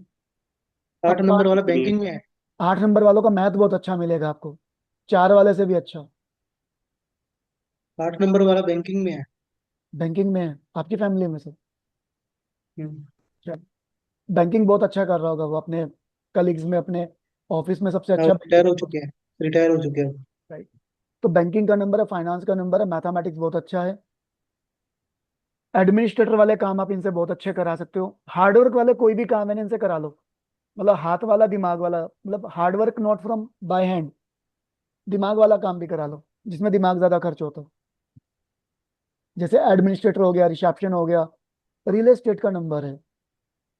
8 नंबर अब वाला नहीं है। बैंकिंग में है। 8 नंबर वालों का मैथ बहुत अच्छा मिलेगा आपको, 4 वाले से भी अच्छा। 8 नंबर वाला बैंकिंग में है। बैंकिंग में है आपकी फैमिली में से? हम्म। बैंकिंग बहुत अच्छा कर रहा होगा वो, अपने कलीग्स में, अपने ऑफिस में सबसे हाँ, अच्छा रिटायर बैंकिंग हो होगा, चुके हैं। रिटायर हो चुके हैं। राइट। तो बैंकिंग का नंबर है, फाइनेंस का नंबर है, मैथमेटिक्स बहुत अच्छा है। एडमिनिस्ट्रेटर वाले काम आप इनसे बहुत अच्छे करा सकते हो। हार्डवर्क वाले कोई भी काम है ना इनसे करा लो, मतलब हाथ वाला, दिमाग वाला, मतलब hard work not from by hand, दिमाग वाला काम भी करा लो जिसमें दिमाग ज्यादा खर्च होता है। जैसे एडमिनिस्ट्रेटर हो गया, रिसेप्शन हो गया। रियल एस्टेट का नंबर है,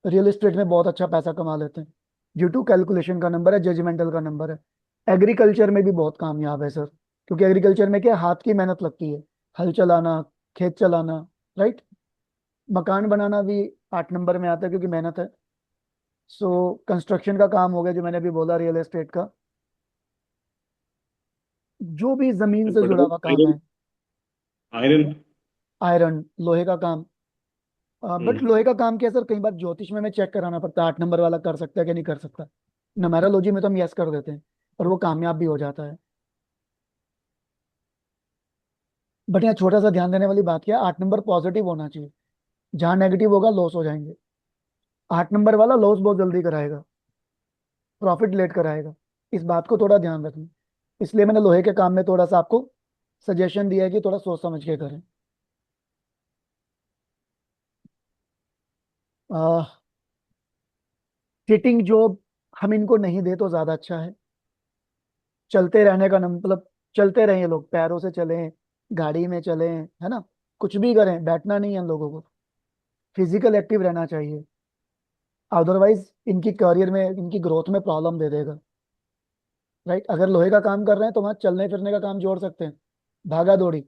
रियल एस्टेट में बहुत अच्छा पैसा कमा लेते हैं। ड्यू टू कैलकुलेशन का नंबर है, जजमेंटल का नंबर है। एग्रीकल्चर में भी बहुत कामयाब है सर, क्योंकि एग्रीकल्चर में क्या, हाथ की मेहनत लगती है, हल चलाना, खेत चलाना, राइट। मकान बनाना भी 8 नंबर में आता है क्योंकि मेहनत है। सो कंस्ट्रक्शन का काम हो गया जो मैंने अभी बोला, रियल एस्टेट का, जो भी जमीन से बट जुड़ा वो हुआ काम आयरन, है। आयरन। आयरन, लोहे का काम। बट हम्म। लोहे का काम क्या है सर, कई बार ज्योतिष में हमें चेक कराना पड़ता है 8 नंबर वाला कर सकता है कि नहीं कर सकता। न्यूमेरोलॉजी में तो हम यस कर देते हैं और वो कामयाब भी हो जाता है। बट यहाँ छोटा सा ध्यान देने वाली बात क्या है, 8 नंबर पॉजिटिव होना चाहिए, जहाँ नेगेटिव होगा लॉस हो जाएंगे। 8 नंबर वाला लॉस बहुत जल्दी कराएगा, प्रॉफिट लेट कराएगा, इस बात को थोड़ा ध्यान रखना। इसलिए मैंने लोहे के काम में थोड़ा सा आपको सजेशन दिया है कि थोड़ा सोच समझ के करें। सिटिंग जॉब हम इनको नहीं दे तो ज्यादा अच्छा है। चलते रहने का मतलब चलते रहें, लोग पैरों से चलें, गाड़ी में चलें, है ना, कुछ भी करें, बैठना नहीं है इन लोगों को, फिजिकल एक्टिव रहना चाहिए, अदरवाइज इनकी करियर में, इनकी ग्रोथ में प्रॉब्लम दे देगा। राइट, अगर लोहे का काम कर रहे हैं तो वहां चलने फिरने का काम जोड़ सकते हैं, भागा दौड़ी,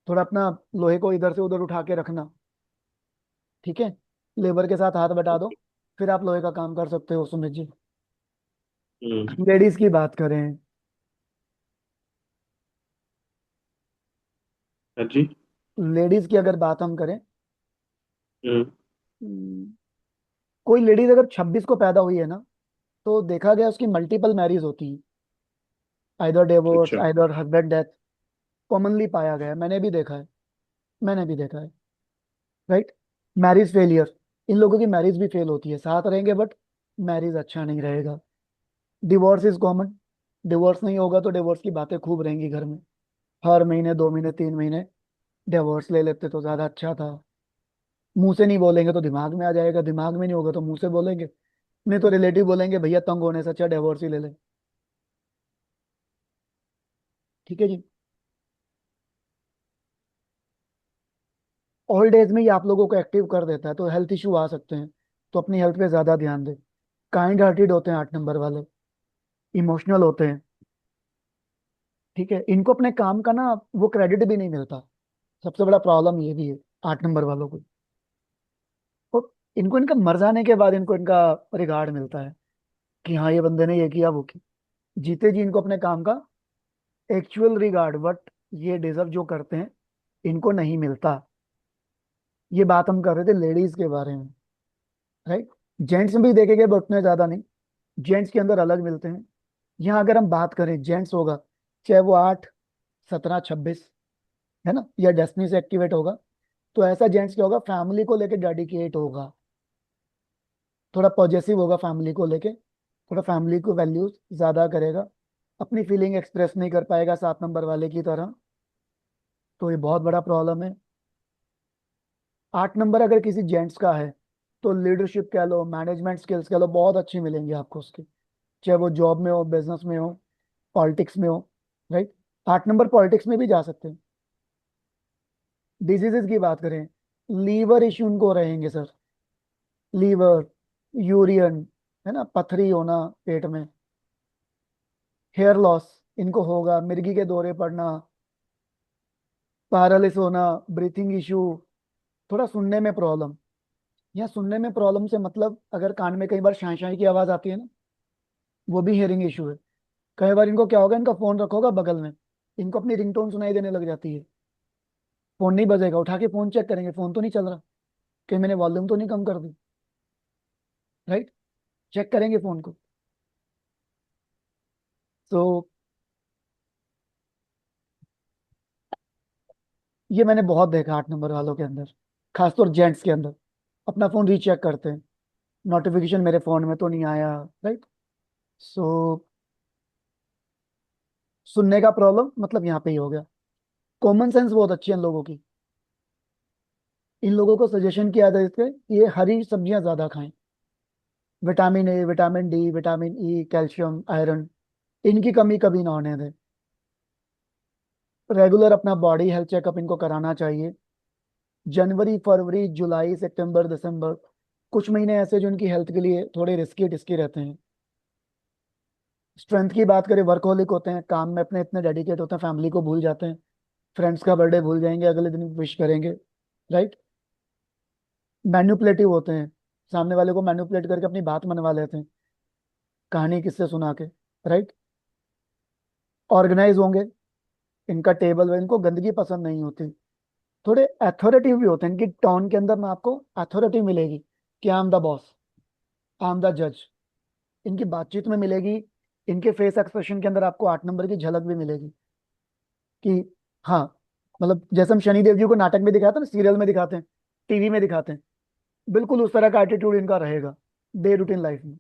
थोड़ा अपना लोहे को इधर से उधर उठा के रखना, ठीक है, लेबर के साथ हाथ बटा दो, फिर आप लोहे का काम कर सकते हो सुमित जी। हम्म। लेडीज की बात करें, हाँ जी। लेडीज की अगर बात हम करें, हम्म। हम्म, कोई लेडीज अगर 26 को पैदा हुई है ना, तो देखा गया उसकी मल्टीपल मैरिज होती है, आइदर डिवोर्स, अच्छा। आइदर हस्बैंड डेथ, कॉमनली पाया गया है, मैंने भी देखा है, मैंने भी देखा है। राइट, मैरिज फेलियर, इन लोगों की मैरिज भी फेल होती है, साथ रहेंगे बट मैरिज अच्छा नहीं रहेगा। डिवोर्स इज कॉमन, डिवोर्स नहीं होगा तो डिवोर्स की बातें खूब रहेंगी घर में, हर महीने 2 महीने 3 महीने डिवोर्स ले लेते तो ज्यादा अच्छा था। मुंह से नहीं बोलेंगे तो दिमाग में आ जाएगा, दिमाग में नहीं होगा तो मुंह से बोलेंगे, नहीं तो रिलेटिव बोलेंगे भैया तंग होने से अच्छा डिवोर्स ही ले ले। ठीक है जी। ओल्ड एज में ये आप लोगों को एक्टिव कर देता है, तो हेल्थ इशू आ सकते हैं, तो अपनी हेल्थ पे ज्यादा ध्यान दें। काइंड हार्टेड होते हैं 8 नंबर वाले, इमोशनल होते हैं, ठीक है, इनको अपने काम का ना वो क्रेडिट भी नहीं मिलता, सबसे बड़ा प्रॉब्लम ये भी है 8 नंबर वालों को। और इनको इनका मर जाने के बाद इनको इनका रिगार्ड मिलता है कि हाँ ये बंदे ने ये किया वो किया, जीते जी इनको अपने काम का एक्चुअल रिगार्ड, बट ये डिजर्व जो करते हैं इनको नहीं मिलता। ये बात हम कर रहे थे लेडीज के बारे में, राइट। जेंट्स में भी देखेंगे बट उतने ज्यादा नहीं, जेंट्स के अंदर अलग मिलते हैं। यहाँ अगर हम बात करें, जेंट्स होगा चाहे वो 8 17 26, है ना, या डेस्टिनी से एक्टिवेट होगा, तो ऐसा जेंट्स क्या होगा, फैमिली को लेके डेडिकेट होगा, थोड़ा पॉजेसिव होगा फैमिली को लेके, थोड़ा फैमिली को वैल्यूज ज्यादा करेगा, अपनी फीलिंग एक्सप्रेस नहीं कर पाएगा 7 नंबर वाले की तरह, तो ये बहुत बड़ा प्रॉब्लम है। 8 नंबर अगर किसी जेंट्स का है तो लीडरशिप कह लो, मैनेजमेंट स्किल्स कह लो, बहुत अच्छी मिलेंगी आपको उसकी, चाहे वो जॉब में हो, बिजनेस में हो, पॉलिटिक्स में हो। राइट, 8 नंबर पॉलिटिक्स में भी जा सकते हैं। डिजीजेस की बात करें, लीवर इश्यू उनको रहेंगे सर, लीवर, यूरियन, है ना, पथरी होना पेट में, हेयर लॉस इनको होगा, मिर्गी के दौरे पड़ना, पैरालिस होना, ब्रीथिंग इशू, थोड़ा सुनने में प्रॉब्लम। या सुनने में प्रॉब्लम से मतलब अगर कान में कई बार शाई शाई की आवाज आती है ना, वो भी हियरिंग इशू है। कई बार इनको क्या होगा, इनका फोन रखोगा बगल में, इनको अपनी रिंगटोन सुनाई देने लग जाती है, फोन नहीं बजेगा, उठा के फोन चेक करेंगे, फोन तो नहीं चल रहा, कहीं मैंने वॉल्यूम तो नहीं कम कर दी। राइट, चेक करेंगे फोन को। तो ये मैंने बहुत देखा 8 नंबर वालों के अंदर, खासतौर जेंट्स के अंदर, अपना फोन रीचेक करते हैं, नोटिफिकेशन मेरे फोन में तो नहीं आया। राइट, सो सुनने का प्रॉब्लम मतलब यहाँ पे ही हो गया। कॉमन सेंस बहुत अच्छी है इन लोगों की, इन लोगों को सजेशन किया था इसके, ये हरी सब्जियां ज्यादा खाएं, vitamin A, vitamin D, vitamin E, calcium, iron, इनकी कमी कभी ना होने दें। रेगुलर अपना बॉडी हेल्थ चेकअप इनको कराना चाहिए। जनवरी फरवरी जुलाई सितंबर दिसंबर, कुछ महीने ऐसे जो इनकी हेल्थ के लिए थोड़े रिस्की टिस्की रहते हैं। स्ट्रेंथ की बात करें, वर्कहोलिक होते हैं, काम में अपने इतने डेडिकेट होते हैं, फैमिली को भूल जाते हैं, फ्रेंड्स का बर्थडे भूल जाएंगे, अगले दिन विश करेंगे। राइट, मैन्युपुलेटिव होते हैं, सामने वाले को मैन्युपुलेट करके अपनी बात मनवा लेते हैं, कहानी किससे सुना के। राइट, ऑर्गेनाइज होंगे, इनका टेबल, इनको गंदगी पसंद नहीं होती, थोड़े अथॉरिटिव भी होते हैं, इनकी टोन के अंदर ना आपको अथॉरिटी मिलेगी कि I am the boss, I am the जज, इनकी बातचीत में मिलेगी, इनके फेस एक्सप्रेशन के अंदर आपको 8 नंबर की झलक भी मिलेगी कि हाँ, मतलब जैसे हम शनिदेव जी को नाटक में दिखाते हैं ना, सीरियल में दिखाते हैं, टीवी में दिखाते हैं, बिल्कुल उस तरह का एटीट्यूड इनका रहेगा डे रूटीन लाइफ में।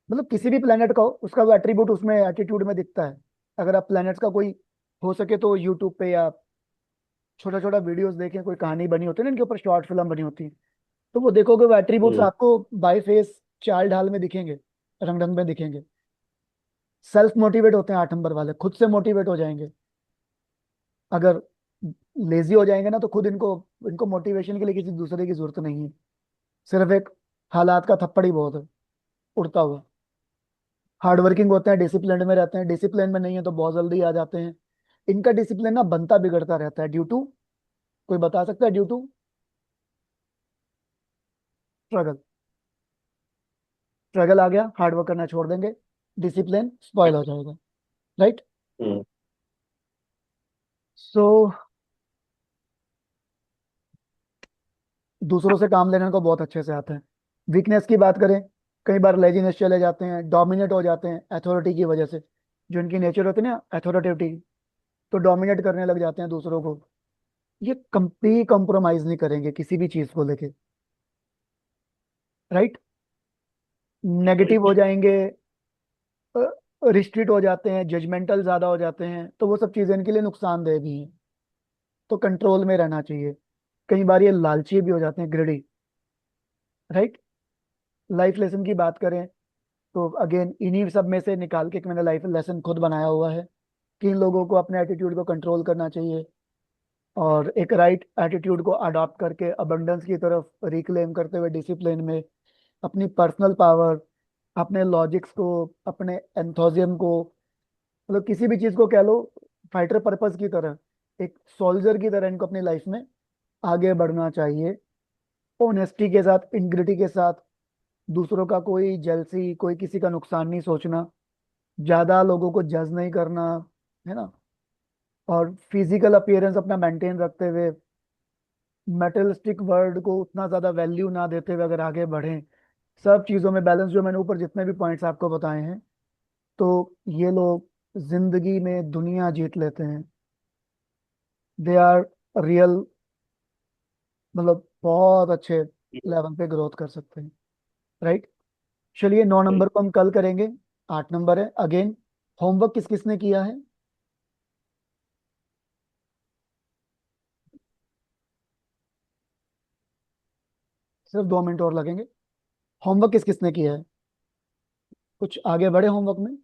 मतलब किसी भी प्लेनेट का हो, उसका वो एट्रीब्यूट उसमें एटीट्यूड में दिखता है। अगर आप प्लैनेट्स का कोई हो सके तो यूट्यूब पे या छोटा छोटा वीडियोस देखें, कोई कहानी बनी होती है ना इनके ऊपर, शॉर्ट फिल्म बनी होती है, तो वो देखोगे वो एट्रीब्यूट्स हम्म। आपको बाई फेस, चाल ढाल में दिखेंगे, रंग ढंग में दिखेंगे। सेल्फ मोटिवेट होते हैं 8 नंबर वाले, खुद से मोटिवेट हो जाएंगे। अगर लेजी हो जाएंगे ना तो खुद इनको इनको मोटिवेशन के लिए किसी दूसरे की जरूरत नहीं है। सिर्फ एक हालात का थप्पड़ ही बहुत है उड़ता हुआ। हार्ड वर्किंग होते हैं, डिसिप्लिन में रहते हैं, डिसिप्लिन में नहीं है तो बहुत जल्दी आ जाते हैं। इनका डिसिप्लिन ना बनता बिगड़ता रहता है ड्यू टू, कोई बता सकता है ड्यू टू? स्ट्रगल। स्ट्रगल आ गया, हार्ड वर्क करना छोड़ देंगे, डिसिप्लिन स्पॉइल हो जाएगा। राइट। हम्म। सो दूसरों से काम लेने को बहुत अच्छे से आता है। वीकनेस की बात करें, कई बार लेजीनेस चले जाते हैं, डोमिनेट हो जाते हैं अथॉरिटी की वजह से। जो इनकी नेचर होती है ना अथॉरिटेटिव, तो डोमिनेट करने लग जाते हैं दूसरों को। ये कभी कॉम्प्रोमाइज नहीं करेंगे किसी भी चीज को लेके। राइट। नेगेटिव हो जाएंगे, रिस्ट्रिक्ट हो जाते हैं, जजमेंटल ज्यादा हो जाते हैं, तो वो सब चीजें इनके लिए नुकसानदेह भी हैं। तो कंट्रोल में रहना चाहिए। कई बार ये लालची भी हो जाते हैं, ग्रेडी। राइट। लाइफ लेसन की बात करें तो अगेन इन्हीं सब में से निकाल के एक मैंने लाइफ लेसन खुद बनाया हुआ है कि इन लोगों को अपने एटीट्यूड को कंट्रोल करना चाहिए, और एक राइट एटीट्यूड को अडॉप्ट करके अबंडेंस की तरफ रिक्लेम करते हुए डिसिप्लिन में अपनी पर्सनल पावर, अपने लॉजिक्स को, अपने एंथोजियम को, मतलब किसी भी चीज को कह लो, फाइटर पर्पस की तरह, एक सोल्जर की तरह इनको अपनी लाइफ में आगे बढ़ना चाहिए। ऑनेस्टी के साथ, इंग्रिटी के साथ, दूसरों का कोई जेलसी, कोई किसी का नुकसान नहीं सोचना, ज्यादा लोगों को जज नहीं करना, है ना। और फिजिकल अपीयरेंस अपना मेंटेन रखते हुए, मेटलिस्टिक वर्ड को उतना ज्यादा वैल्यू ना देते हुए अगर आगे बढ़ें, सब चीजों में बैलेंस, जो मैंने ऊपर जितने भी पॉइंट्स आपको बताए हैं, तो ये लोग जिंदगी में दुनिया जीत लेते हैं। दे आर रियल, मतलब बहुत अच्छे लेवल पे ग्रोथ कर सकते हैं। राइट। चलिए 9 नंबर को हम कल करेंगे। 8 नंबर है अगेन। होमवर्क किस किसने किया है? सिर्फ 2 मिनट और लगेंगे। होमवर्क किस किसने किया है? कुछ आगे बढ़े होमवर्क में?